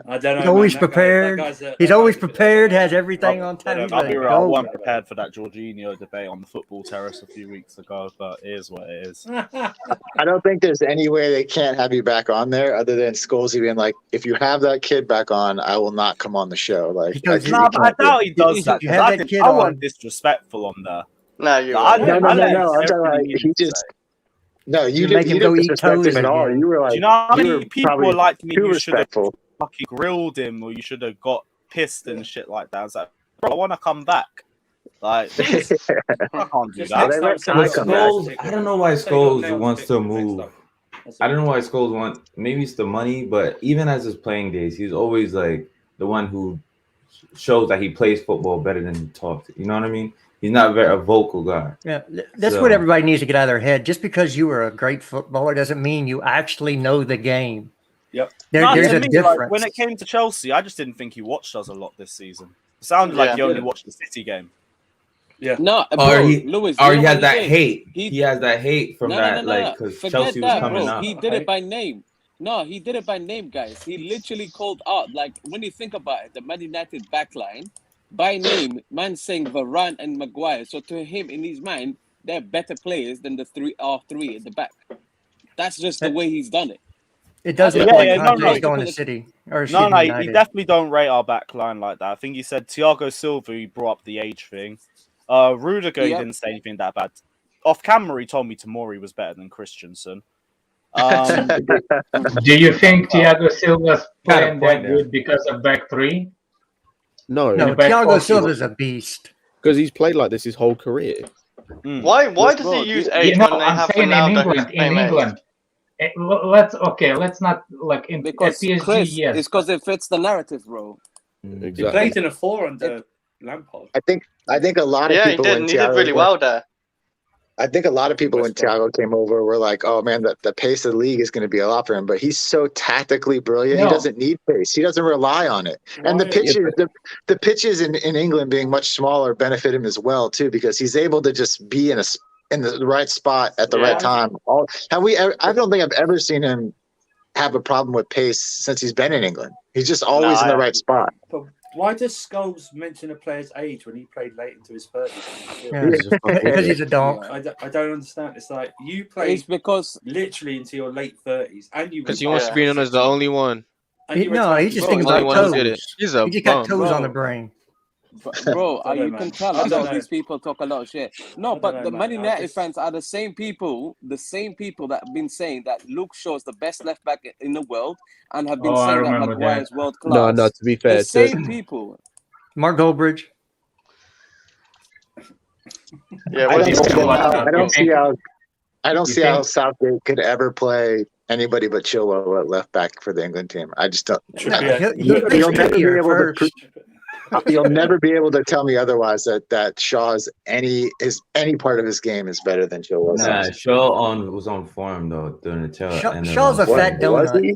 I don't know. He's always man. That guy- prepared. that guy's a- He's that always guy's a bit- prepared, has everything on time. He's I'll like, be real. I go. wasn't prepared for that Jorginho debate on the football terrace a few weeks ago, but it is what it is. I don't think there's any way they can't have you back on there other than Scholesy being like, if you have that kid back on, I will not come on the show. Like, Because No, but I doubt he does You that. 'cause have I that didn't- kid I on. wasn't disrespectful on there. No, you I are. let- No. I let I'm talking everybody about need he to just say. No, you make him didn't go eat disrespect toes him at all. again. You were like, Do you know how you many were people probably were like me? too You should have respectful. fucking grilled him, or you should have got pissed and shit like that. I was like, bro, I want to come back. Like, I can't do Just that. next time, say Well, you got nails Scholes, to pick I with don't him. know why Say you got Scholes nails wants pick to with him next move. time. That's I it. don't know why Scholes want. Maybe it's the money, but even as his playing days, he's always like the one who shows that he plays football better than he talks. You know what I mean? He's not a vocal guy. Yeah, that's So- what everybody needs to get out of their head. Just because you were a great footballer doesn't mean you actually know the game. Yep. There's to a me, difference. like, when it came to Chelsea, I just didn't think he watched us a lot this season. It sounded like he only watched the City game. Yeah. No, Or bro, he, Lewis, or you he know has what that did? hate. He has that hate from that, No. like, because Forget Chelsea was that, coming bro. up. He did it by name. No, he did it by name, guys. He literally called out, like, when you think about it, the Man United backline, by name, man saying Varane and Maguire. So to him, in his mind, they're better players than the three at the back. That's just the way he's done it. It does look Yeah, like yeah, no, Conte's no. going to City. Or No, excuse me, he United. definitely don't rate our back line like that. I think he said Thiago Silva, he brought up the age thing. Rudiger, he Yep. didn't say anything that bad. Off camera, he told me Tomori was better than Christensen. Do you think Thiago Silva's playing that good because of back three? No, No, Thiago Silva's a beast. because he's played like this his whole career. Why does he use age when they I'm have saying Ronaldo in who's England. the In same age? England, let's not like in Because PSG. Chris, Yes, it's because it fits the narrative, bro. He played in a 4 under Lampard. I think a lot of Yeah, he people did, when and he did Thiago really well there. I think a lot of people when West Brom. Thiago came over were like, "Oh man, the pace of the league is going to be a lot for him." But he's so tactically brilliant; he No. doesn't need pace. He doesn't rely on it. And the Why- pitches, the pitches in England being much smaller benefit him as well too, because he's able to just be in the right spot at the right time. I don't think I've ever seen him have a problem with pace since he's been in England. He's just always in the right spot. But why does Scholes mention a player's age when he played late into his 30s? Because he's a donk. I don't understand. It's like you played It's because literally into your late 30s, and you Because he wants to be known as the only one. And you No, retired he's just as thinking well. Only about one who did it. toes. He's a He just got bum. toes bro. on the brain. Bro, I don't you know, can man. tell I a don't lot of know. these people talk a lot of shit. No, I but don't the know, Man man. I United just- fans are the same people that have been saying that Luke Shaw is the best left back in the world and have been Oh, I saying that remember Maguire that. is world No, class. no. To be fair, The same people. Mark Goldbridge. Yeah, I what don't is see he how- I don't see how You how think- Southgate could ever play anybody but Chilwell at left back for the England team. I just don't. Trippier. He plays You'll never be Trippier able to. first. You'll never be able to tell me otherwise that Shaw's any part of his game is better than Chilwell. Nah, Shaw was on form though during the tail. end of Shaw's a the fat season. Was donut. he?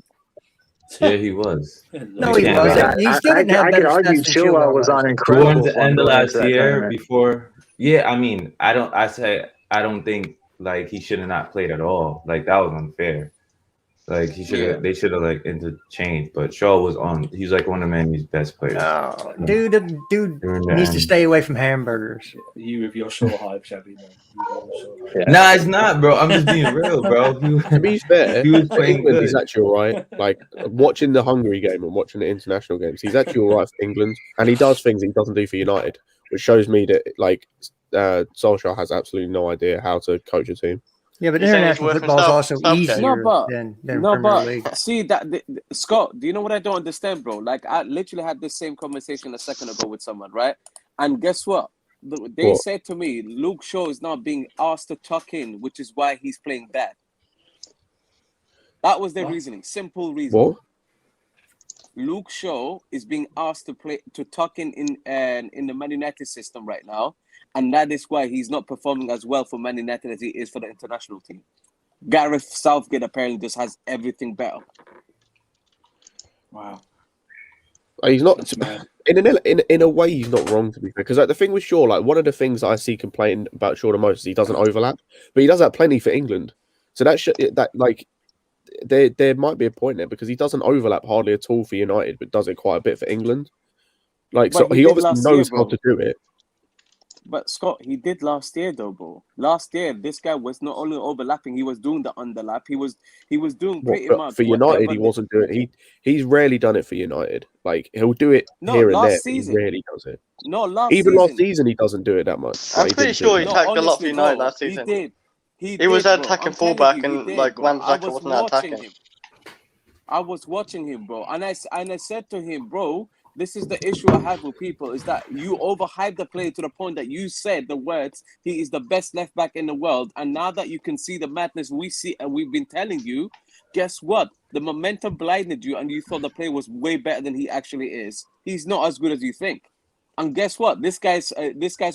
Yeah, he was. No, You he can't wasn't. lie. He still didn't have I could better argue stats than Chilwell was on does. incredible Towards the form end of going last into that year, tournament. before, yeah, I mean, I don't think like he should have not played at all. Like that was unfair. Like they should have like interchanged. But Shaw was on. He's like one of Man's best players. Oh, dude During the needs to end. stay away from hamburgers. You with your Shaw hype, Shabby. Man. Nah, it's not, bro. I'm just being real, bro. To be fair, He was for playing England, good. he's actually all right. Like watching the Hungary game and watching the international games, he's actually all right for England, and he does things he doesn't do for United, which shows me that like Solskjaer has absolutely no idea how to coach a team. Yeah, but He's saying international he's worth football is also himself. easier No, but than no, Premier but League. see that Scott, do you know what I don't understand, bro? Like I literally had this same conversation a second ago with someone, right? And guess what? They What? said to me, Luke Shaw is now being asked to tuck in, which is why he's playing bad. That was their reasoning. Simple reason. What? Luke Shaw is being asked to tuck in the Man United system right now, and that is why he's not performing as well for Man United as he is for the international team. Gareth Southgate apparently just has everything better. Wow. He's not That's mad. in a way. He's not wrong, to be fair. Because like the thing with Shaw, like one of the things that I see complaining about Shaw the most is he doesn't overlap, but he does that plenty for England. So that like there might be a point there because he doesn't overlap hardly at all for United, but does it quite a bit for England. Like But so, he he did obviously last knows year, how bro. to do it. But Scott, he did last year though, bro. Last year, this guy was not only overlapping, he was doing the underlap. He was doing pretty But much for United, whatever he wasn't doing it. He's rarely done it for United. Like he'll do it No, here and last there. season. He rarely does it. No, last Even season. last season, he doesn't do it that much. I'm Like, pretty didn't do sure it. he No, tagged a lot for honestly, United bro, last season. He did. He was bro. attacking I'm telling fullback, you, he and did, like bro. I Wan-Bissaka was wasn't watching attacking. him. I was watching him, bro, and I said to him, bro, this is the issue I have with people is that you overhype the player to the point that you said the words, he is the best left back in the world. And now that you can see the madness we see and we've been telling you, guess what? The momentum blinded you and you thought the player was way better than he actually is. He's not as good as you think. And guess what? This guy's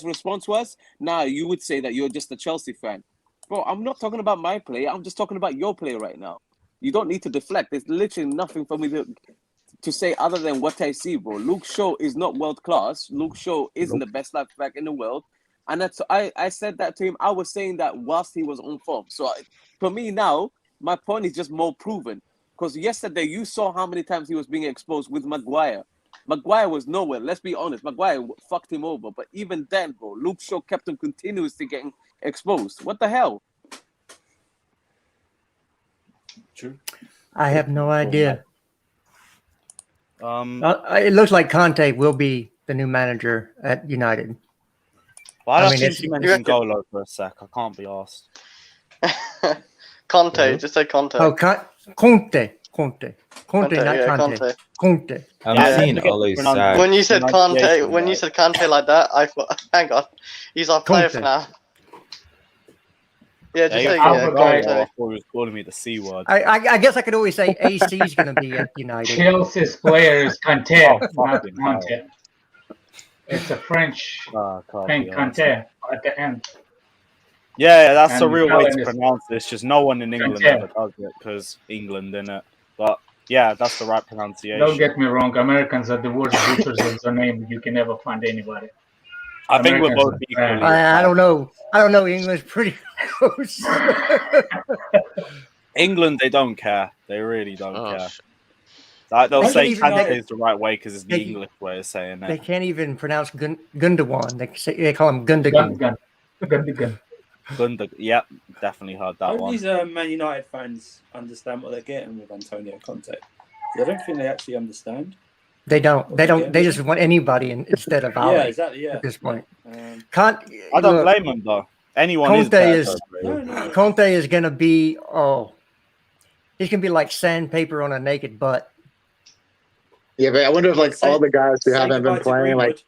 response was, nah, you would say that you're just a Chelsea fan. Bro, I'm not talking about my player. I'm just talking about your player right now. You don't need to deflect. There's literally nothing for me to say other than what I see, bro. Luke Shaw is not world class. Luke Shaw isn't the best left back in the world. And that's I said that to him. I was saying that whilst he was on form. So for me now, my point is just more proven. Because yesterday you saw how many times he was being exposed with Maguire. Maguire was nowhere. Let's be honest. Maguire fucked him over. But even then, bro, Luke Shaw kept him continuously getting exposed. What the hell? True. I have no idea. Well, It looks like Conte will be the new manager at United. I I mean, think you mentioned Golo for a sec. I can't be asked. Conte, just say Conte. Oh, Conte, not yeah, Conte. Conte. I'm Yeah, seeing forget Ole's the side. When you said Conte, pronunciation, when you said Conte like that, I thought, hang on, he's our player for Conte. now. Yeah, just Yeah, say you're yeah, Golo. Conte. I thought he was calling me the C word. I guess I could always say AC is going to be at United. Chelsea's player is Conte, Oh, not fucking Conte. It's a French Can't thing, be Conte, asked. at the end. Yeah, that's the And real way Italian to is pronounce it. It's just no one in England Conte. ever does it because England, innit? But yeah, that's the right pronunciation. Don't get me wrong, Americans are the worst butchers of the name you can ever find anybody. I think we're Americans both are equally. bad. I don't know. I don't know English pretty close. England, they don't care. They really don't Oh, care. shit. Like, they'll They say can't even- Kante they- is the right way because it's the they- English way of saying They it. can't even pronounce Gundogan. They call him Gundogan. Gun. Yep, definitely heard that Don't one. these Man United fans understand what they're getting with Antonio Conte? I don't think they actually understand. They don't. They don't. They Yeah. just want anybody instead of Ali Yeah, exactly. Yeah. at this point. Yeah. I don't blame him though. Anyone Conte is better. is No. Conte is going to be he's going to be like sandpaper on a naked butt. Yeah, but I wonder if like all the guys who haven't been playing, like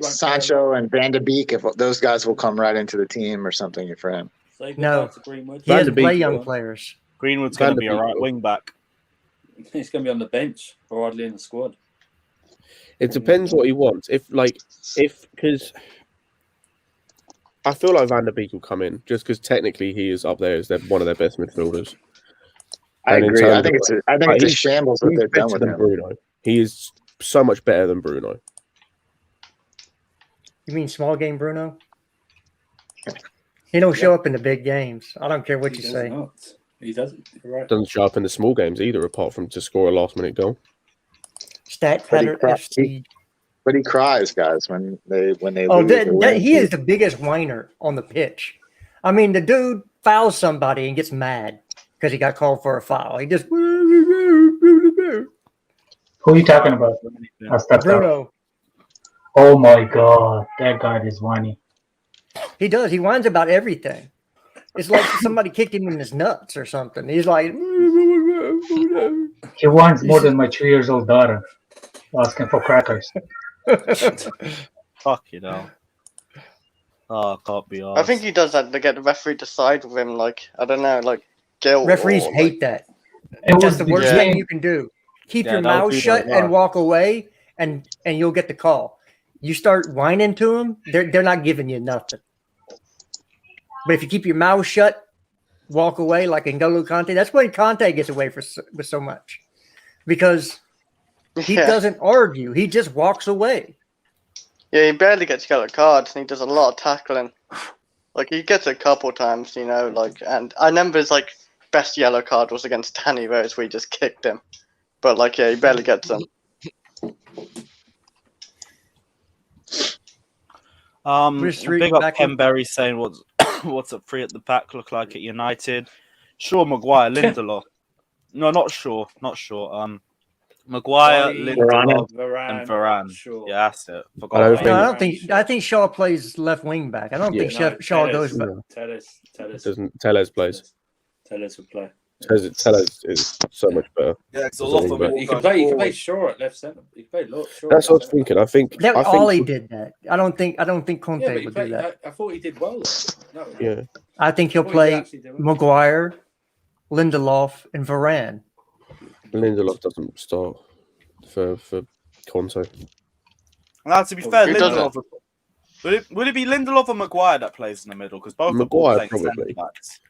Sancho and Van de Beek, if those guys will come right into the team or something for him. No, he doesn't play young players. Greenwood's going to be a right wing back. He's going to be on the bench or hardly in the squad. It depends what he wants. Because I feel like Van der Beek will come in just because technically he is up there as one of their best midfielders. I agree. I think it's a he's shambles what they've done with than him. Bruno. He is so much better than Bruno. You mean small game Bruno? He don't show up in the big games. I don't care what you say. He doesn't. You're right. Doesn't show up in the small games either, apart from to score a last-minute goal. Stat pattern FC. But he cries, guys, when they Oh, lose. he is the biggest whiner on the pitch. I mean, the dude fouls somebody and gets mad because he got called for a foul. He just Who are you talking about? Bruno. Oh my god, that guy is whiny. He does. He whines about everything. It's like somebody kicked him in his nuts or something. He's like, He whines more than my 2 years old daughter asking for crackers. Fuck you know. Oh, can't be arsed. I think he does that to get the referee to side with him. Like, I don't know, like guilt. referees or, hate that. It That's was the the worst game. thing you can do. Keep Yeah, your they'll mouth do shut that. and walk away, and you'll get the call. You start whining to them, they're not giving you nothing. But if you keep your mouth shut, walk away like N'Golo Conte, that's when Conte gets away with so much. Because he doesn't argue. He just walks away. Yeah, he barely gets yellow cards, and he does a lot of tackling. Like, he gets a couple times, you know, like, and I remember his, like, best yellow card was against Danny Rose, where he just kicked him. But, like, yeah, he barely gets them. Big up Ken Berry saying what's up free at the back look like at United. Shaw, Maguire, Lindelof. No, not Shaw. Maguire, Varane, Lindelof, Varane, and Varane. sure. Yeah, that's it. I Forgot don't about think- No, I that. don't think. I think Shaw plays left wing back. I don't Yeah. think Shaw goes back. Tellez. Doesn't Tellez plays? Tellez will play. Tellez is so much better. Yeah, because a As a lot wing of back. them You will can go play. You can forward. play Shaw at left centre. You can play Shaw. That's at what I was left thinking. I think Ollie did that. I don't think Conte Yeah, but he would played, do that. I thought he did well. Though. No, Yeah. I think he'll Well, he play actually did well. Maguire, Lindelof, and Varane. Lindelof doesn't start for Conte. Now, to be fair, Who Lindelof. Would it be Lindelof or Maguire that plays in the middle? Because both Maguire, are playing probably. centre-backs.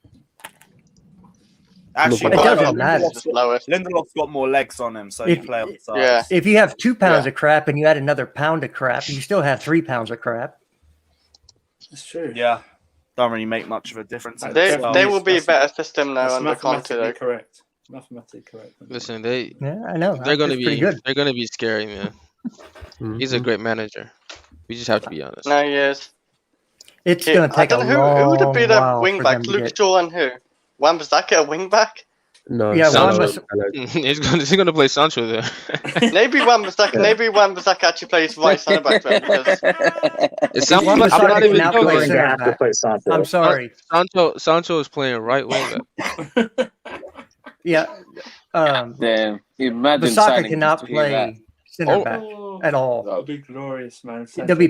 Actually, It doesn't matter. Lindelof's got more legs on him, so you play on the sides. Yeah. If you have 2 pounds of crap and you add another pound of crap, you still have 3 pounds of crap. That's true. Yeah. Don't really make much of a difference. in They itself. will be a better system now That's under Conte. mathematically Though. correct. Mathematically correct. Listen, they Yeah, I know. they're gonna It's pretty be good. they're gonna be scary, man. He's a great manager. We just have to be honest. No, he is. It's Yeah, going to take I a don't know who would long be the while wing for back. them to Luke get. Shaw and who? Wan-Bissaka a wing back? No. Yeah, Tellez. He's gonna play Sancho there. Maybe Wan-Bissaka. Maybe Wan-Bissaka actually plays right centre back then because It sounds Wan-Bissaka like I'm not can even now play joking. center have to back. play Sancho. I'm sorry. Sancho is playing right wing back. Yeah. Damn. Imagine Bissaka signing cannot to do that. play center Oh. back at all. That would be glorious, man. It'll be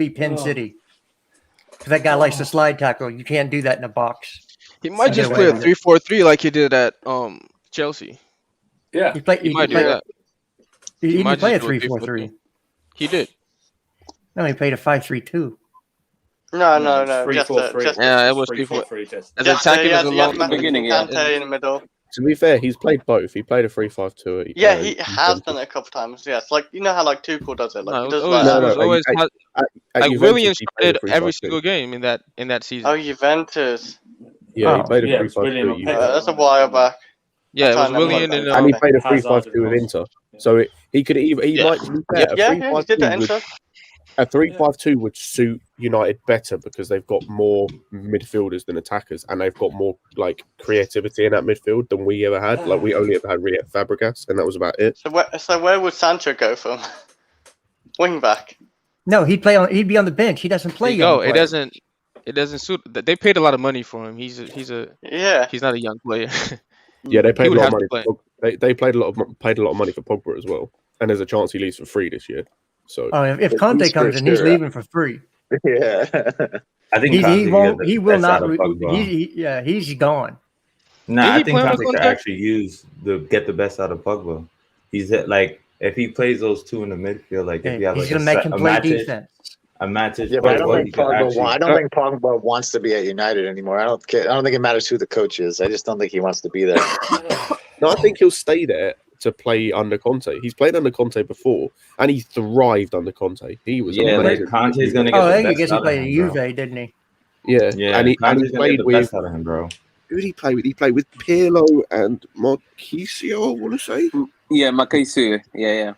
Pin City. 'Cause that guy likes to slide tackle. You can't do that in a box. He might just Yeah, play a wait. 3-4-3 like he did at Chelsea. Yeah. He played. He might do that. He didn't might play a just do a 3-4-3. He did. No, he played a 5-3-2. no, just 3-4-3. Yeah, it was 3-4-3. Just As attacking he as had a long Matt beginning, yeah. Kante in the middle. To be fair, he's played both. He played a 3-5-2. Yeah, he has done it a couple times. Yes, like you know how like Tuchel does it. Like No, he it does was like always, No, always at like Juventus, Willian he played a started every 3-5-2. single game in that season. oh Juventus. Yeah, he Oh. played a Yeah, it was 3-5-2. Willian at on Juventus. paper. That's a while back. Yeah, it was Tottenham Willian like and that. And he played a Hazard 3-5-2 with and Inter. So he could even he Yeah. might to be fair, a Yeah, he did 3-5-2 that. would, Inter. a 3-5-2 would suit United better because they've got more midfielders than attackers, and they've got more like creativity in that midfield than we ever had. Like we only ever had Riyad Fabregas, and that was about it. So where would Sancho go from? Wing back. No, he'd be on the bench. He doesn't play. There you go. young It players. doesn't suit. They paid a lot of money for him. He's Yeah. not a young player. Yeah, they paid a would lot have of to money. They paid a lot of money for Pogba as well, and there's a chance he leaves for free this year. So Oh, if Conte He's comes in, he's pretty sure, leaving for free. Yeah. I think He Conte won't. get the He will best not. out of Pogba. Yeah, he's gone. Nah, Did I he think play on Conte the could contract? actually get the best out of Pogba. He's like if he plays those two in the midfield, like if you have He's like gonna make him play defense. a Matic, Yeah, but I don't Pogba, think he could Pogba. actually. I don't think Pogba wants to be at United anymore. I don't think it matters who the coach is. I just don't think he wants to be there. no, I think he'll stay there to play under Conte. He's played under Conte before, and he thrived under Conte. He was Yeah, like amazing. Conte's gonna get Oh, the I best guess he out of played at him, Juve, bro. didn't he? Yeah, Yeah, and he Conte's gonna get played the with best out of him, bro. who did he play with? He played with Pirlo and Marquisio, I want to say. Yeah, Makaisu. Yeah.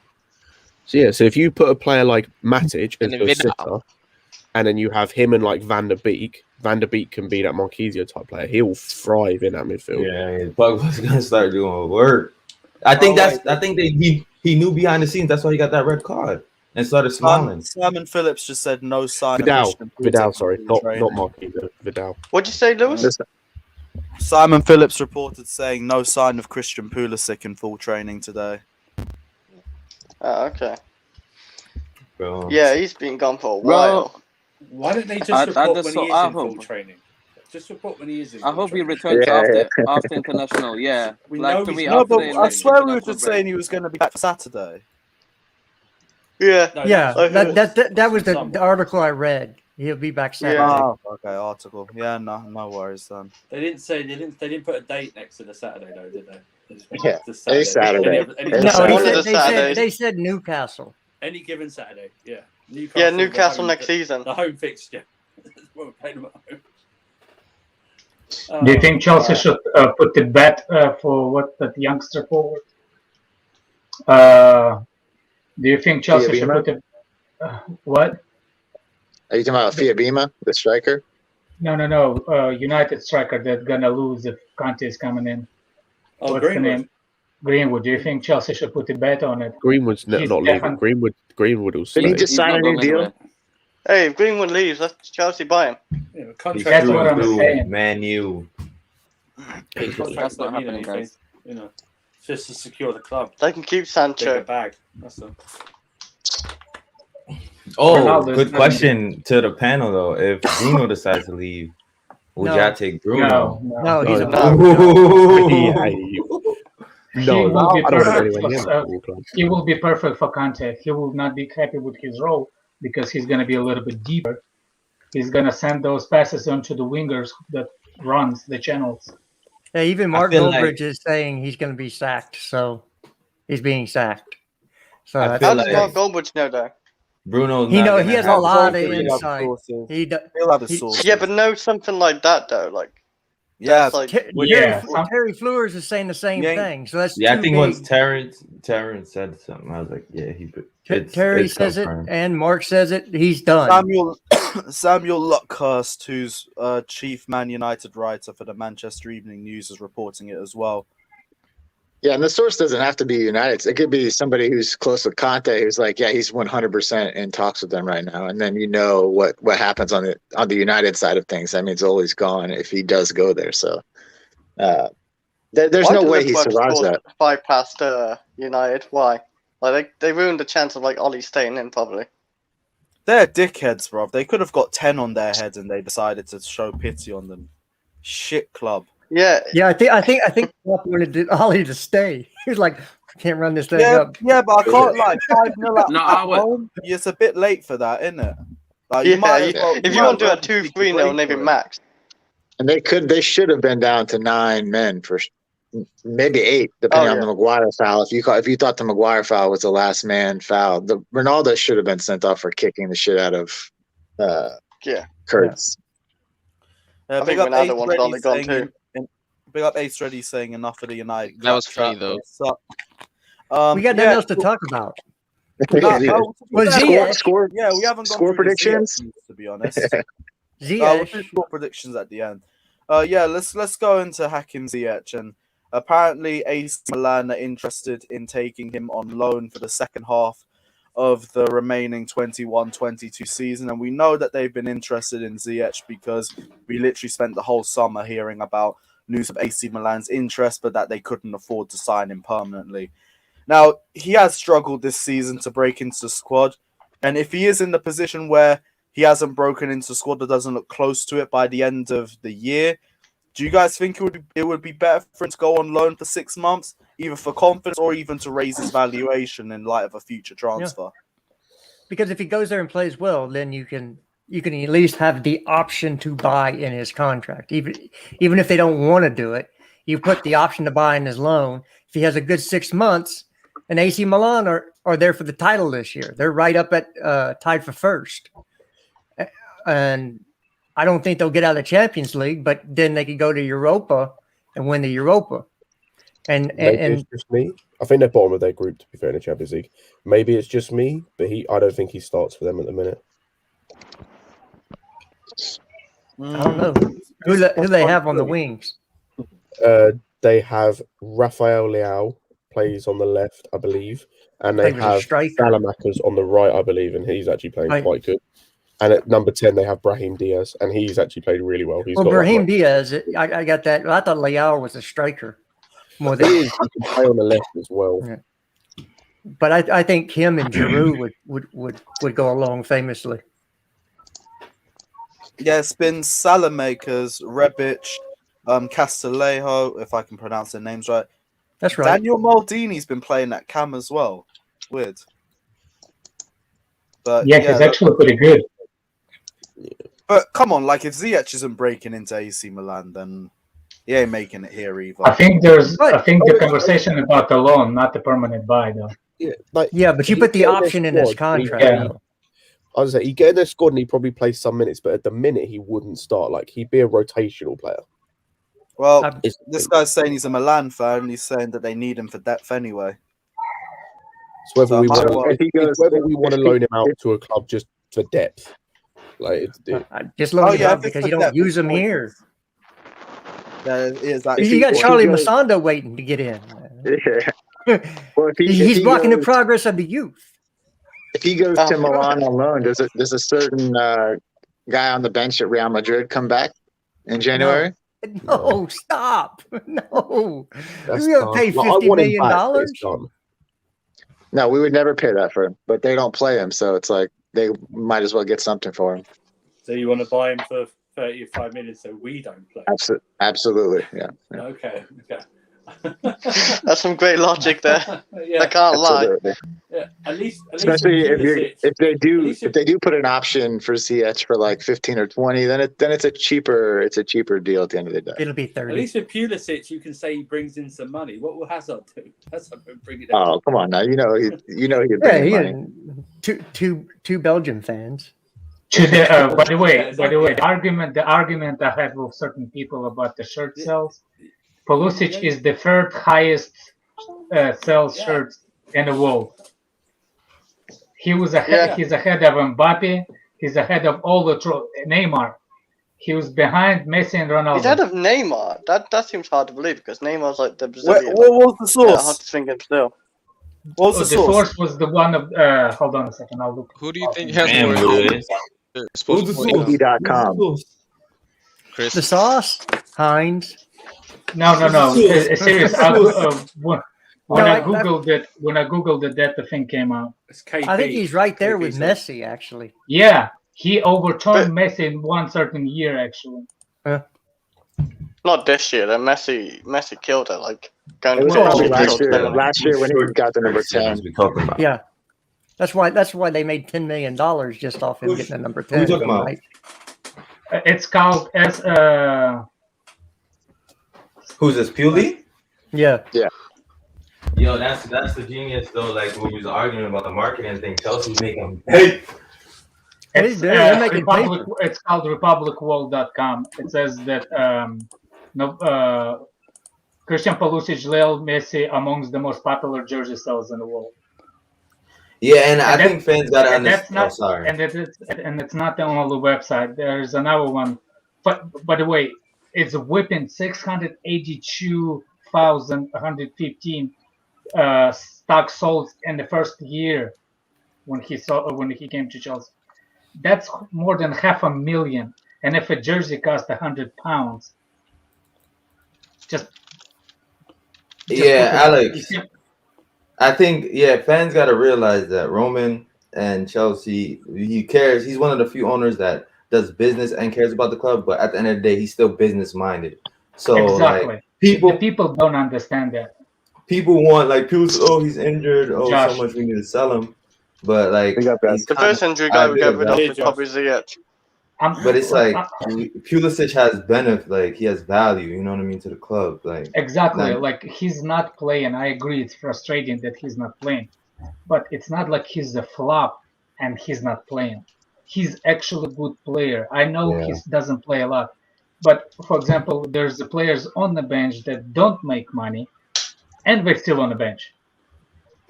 So if you put a player like Matic as And then your Vidal. sitter, and then you have him and like Van der Beek can be that Marquisio type player. He'll thrive in that midfield. Yeah, Pogba's gonna start doing work. I think he knew behind the scenes. That's why he got that red card and started smiling. Simon Phillips just said no sign of Vidal, Christian Vidal, Pulisic sorry, in not training. Marquisio, Vidal. What'd you say, Lewis? Simon Phillips reported saying no sign of Christian Pulisic in full training today. Oh, okay. Bro. Yeah, he's been gone for a Bro, while. Why don't they just I report just when saw- he I is in full hope- training? Just report when he is in I full hope he training. returns Yeah. after international. Yeah, We like know to he's me not- No, after but the I swear we were international just break. saying he was going to be back for Saturday. Yeah. No, Yeah, that's- that was the Some. article I read. He'll be back Saturday. Yeah. Oh, okay, article. Yeah, no worries then. They didn't put a date next to the Saturday though, did they? They just went Yeah, to any Saturday. Any, Any No, Saturday. One of the Saturdays. they said Newcastle. any given Saturday. Yeah. Yeah, Newcastle the home- next season. The home fixture. Well, we played them at home. Do you think Chelsea should put the bet for what that youngster forward? Do you think Chelsea should Fiabima? put it? What? Are you talking about Fiabima, the striker? No. United striker that's gonna lose if Conte is coming in. Oh, What's the Greenwood. name? Greenwood. Do you think Chelsea should put a bet on it? Greenwood's not He's leaving. definitely- Greenwood will Did stay. he just sign a new deal? Hey, if Greenwood leaves, let's Chelsea buy him. Yeah, He's contract. That's what I'm through saying. Man U. Contract That's not doesn't mean happening, anything, guys. You know, just to secure the club. They can keep Bigger Sancho. bag. That's all. Oh, Ronaldo's good not question to the panel though. If Bruno decides to leave, would No. y'all take Bruno? No, he's a No. No, will be I don't want to go perfect anywhere near for- that football club. He will be perfect for Conte. He will not be happy with his role because he's going to be a little bit deeper. He's going to send those passes onto the wingers that runs the channels. Yeah, even Mark feel Goldbridge like- is saying he's going to be sacked. So he's being sacked. So I that's- feel How does like- Mark Goldbridge know that? Bruno's he not know gonna he has have a lot of He'll have insight. sources. He do, He'll have his he- sources. Yeah, but know something like that though. Like, Yeah, that's like Terry Fleurs is saying the same Yeah. thing. So that's Yeah, I too think big. once Terrence said something, I was like, yeah, Terry it's says confirmed. it and Mark says it. He's done. Samuel Luckhurst, who's chief Man United writer for the Manchester Evening News, is reporting it as well. Yeah, and the source doesn't have to be United. It could be somebody who's close with Conte, who's like, yeah, he's 100% in talks with them right now. And then you know what happens on the United side of things. That means Ole's gone if he does go there. So there's why no did way he Liverpool survives score that. bypassed United? Why? Like they ruined the chance of like Ollie staying in probably. They're dickheads, bro. They could have got 10 on their heads and they decided to show pity on them. Shit club. Yeah. Yeah, I think Klopp wanted Ollie to stay. He was like, I can't run this thing up. Yeah, but I can't like 5-0 No, at home. It's a bit late for that, isn't it? Like, you might as well, if you want to do a 2-3-0, maybe max. And they should have been down to 9 men for maybe 8, depending on the Maguire foul. If you thought the Maguire foul was the last man foul, the Ronaldo should have been sent off for kicking the shit out of Kurtz. I think Ronaldo wanted Ollie gone too. Big up Ace Ready saying enough of the United. That was funny though. We got nothing else to talk about. Score yeah, we haven't gone score through predictions, the Ziyech, to be honest. Ziyech. We'll do score predictions at the end. Yeah, let's go into Hakim Ziyech, and apparently AC Milan are interested in taking him on loan for the second half of the remaining 21-22 season, and we know that they've been interested in Ziyech because we literally spent the whole summer hearing about news of AC Milan's interest, but that they couldn't afford to sign him permanently. Now, he has struggled this season to break into the squad, and if he is in the position where he hasn't broken into the squad or doesn't look close to it by the end of the year, do you guys think it would be better for him to go on loan for 6 months, either for confidence or even to raise his valuation in light of a future transfer? Because if he goes there and plays well, then you can at least have the option to buy in his contract. Even if they don't want to do it, you put the option to buy in his loan. If he has a good 6 months, and AC Milan are there for the title this year. They're right up at tied for first. And I don't think they'll get out of the Champions League, but then they could go to Europa and win the Europa. And it's just me. I think they're bottom of their group, to be fair, in the Champions League. Maybe it's just me, but I don't think he starts for them at the minute. I don't know who they have on the wings. They have Rafael Leao plays on the left, I believe, and they have Salamakers on the right, I believe, and he's actually playing quite good. And at number 10, they have Brahim Diaz, and he's actually played really well. Brahim Diaz, I got that. I thought Leao was a striker. More than he can play on the left as well. Yeah. But I think him and Giroud would go along famously. Yeah, it's been Salamakers, Rebic, Castillejo, if I can pronounce their names right. That's right. Daniel Maldini's been playing at Cam as well. Weird. But yeah, he's actually pretty good. But come on, like if Ziyech isn't breaking into AC Milan, then he ain't making it here either. I think the conversation about the loan, not the permanent buy, though. Yeah, but you put the option in his contract. Yeah. I was say he'd get in their squad and he'd probably play some minutes, but at the minute he wouldn't start. Like he'd be a rotational player. Well, this guy's saying he's a Milan fan, and he's saying that they need him for depth anyway. It's whether we want to loan him out to a club just for depth. Like just loan him out because you don't use him here. There is you got Charlie Masando waiting to get in. Yeah. Well, if He's he blocking the goes, progress of the youth. if he goes to Milan on loan, does a certain guy on the bench at Real Madrid come back in January? No, stop. No. That's We're gonna tough. pay Like, I $50 want him million. back, but it's done. No, we would never pay that for him, but they don't play him, so it's like they might as well get something for him. So you want to buy him for 35 million so we don't play? Absolutely, yeah. Okay. That's some great logic there. Yeah. I can't lie. Absolutely. Yeah, at least Especially Pulisic- if they do put an option for Ziyech for like 15 or 20, then it's a cheaper deal at the end of the day. It'll be At 30. least with Pulisic, you can say he brings in some money. What will Hazard do? Hazard will bring it in. Oh, come on now. You know he'd Yeah, bring in money. two Belgian fans. To the, by the way, the argument I had with certain people about the shirt sales, Pulisic is the third highest sales shirts in the world. He was ahead. He's ahead of Mbappe. He's ahead of all the Neymar. He was behind Messi and Ronaldo. He's ahead of Neymar. That seems hard to believe because Neymar's like the Brazilian. What was the source? Yeah, hard to think of still. What's the source was the one of. Hold on a second. I'll look. Who do you think has Damn, more? Louis. Supposed to point out? Boogie.com. Chris. The sauce, Heinz. No. Serious. When I No, googled it, that the thing came out. It's KP. I think he's right there KP with said. Messi, actually. Yeah, he overturned Messi in one certain year, actually. Not this year. Then Messi killed it. Like going It was to probably the last year when he got the number 10. We talking about. Yeah. That's why they made $10 million just off him getting the number 10. Who talking about? Right? It's called as Who's this? Puli? Yeah. Yo, that's the genius though. Like when we was arguing about the marketing thing, Chelsea's making. Hey. They're making paper. It's called republicworld.com. It says that Christian Pulisic, Lionel Messi amongst the most popular jersey sales in the world. Yeah, and I think fans gotta understand. Sorry. And it's not the only website. There's another one. But by the way, it's whipping 682,115 stock sold in the first year when he came to Chelsea. That's more than 500,000. And if a jersey costs £100, just Alex. I think fans got to realize that Roman and Chelsea, he cares. He's one of the few owners that does business and cares about the club, but at the end of the day, he's still business minded. So exactly, like, people don't understand that. People want he's injured. Josh. So much we need to sell him, but like the first injury guy we get rid of is probably Ziyech. But it's like Pulisic has benefit, like he has value, you know what I mean, to the club. Like exactly, like he's not playing. I agree, it's frustrating that he's not playing, but it's not like he's a flop and he's not playing. He's actually a good player. I know he doesn't play a lot, but for example, there's the players on the bench that don't make money, and they're still on the bench.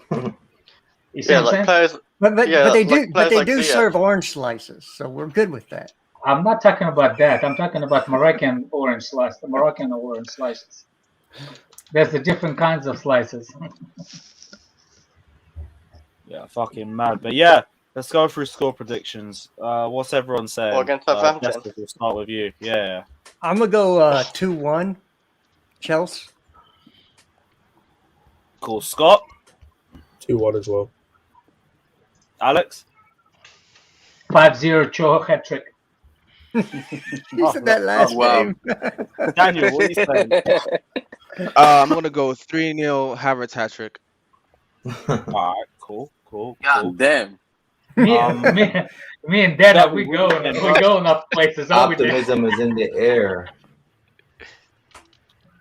You see what I'm saying? But they do serve orange slices, so we're good with that. I'm not talking about that. I'm talking about Moroccan orange slices. The Moroccan orange slices. There's the different kinds of slices. Yeah, fucking mad. But yeah, let's go through score predictions. What's everyone saying? Well, against Southampton. We'll start with you. Yeah. I'm gonna go 2-1, Chelsea. Cool. Scott? 2-1 as well. Alex? 5-0 Cho hat trick. You said that last game. Daniel, what are you saying? I'm gonna go 3-0 Havertz hat trick. Alright, cool. God damn. Me and Dana, we going up places. Optimism is in the air.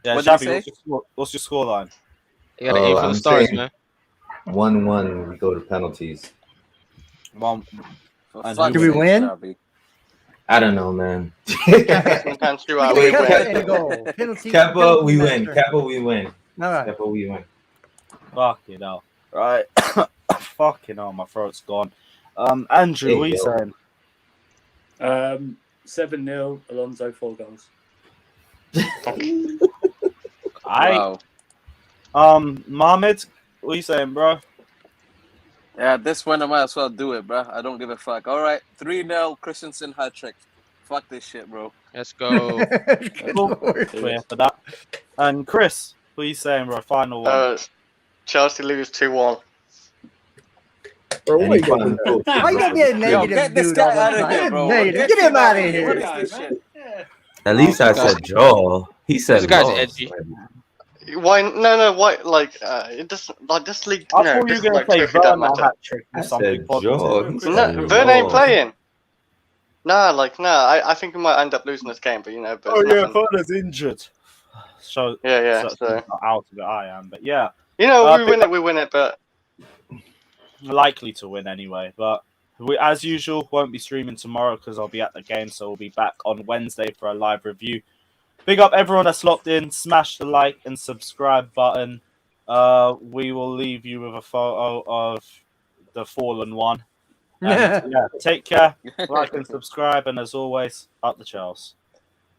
Yeah, What did Shabby, what's your scoreline? You gotta aim for the stars, man. 1-1, we go to penalties. Do we win? I don't know, man. Kepa, we win. Kepa, we win. All right. Kepa, we win. Fucking hell. Right. Fucking hell, my throat's gone. Andrew, what are you saying? 7-0, Alonso 4 goals. Wow. Mohammed, what are you saying, bro? Yeah, this one I might as well do it, bro. I don't give a fuck. All right, 3-0 Christensen hat trick. Fuck this shit, bro. Let's go. Good Cool. Lord. We're here for that. And Chris, what are you saying, bro? Final one. Chelsea lose 2-1. Bro, what are you Anyone getting who- Why you gotta be a negative get this dude guy all the out of time? here, bro. Negative. Get him out of here. What is this shit? At least I said Joel. He said This guy's Loss. edgy. Why? No. Why? Like, it doesn't. Like this league. I You know, thought you this were going like to say trophy don't Werner matter. hat trick I or something said positive. Joel. He No, said Vern ain't Loss. playing. No. I think we might end up losing this game, but you know. But Oh it's yeah, nothing. Werner's injured. So Yeah. so So not out of it, I am. But yeah, you know, Uh, we win it, but likely to win anyway. But we, as usual, won't be streaming tomorrow because I'll be at the game. So we'll be back on Wednesday for a live review. Big up everyone that's locked in. Smash the like and subscribe button. We will leave you with a photo of the fallen one. And yeah, take care. Like and subscribe. And as always, up the Chels.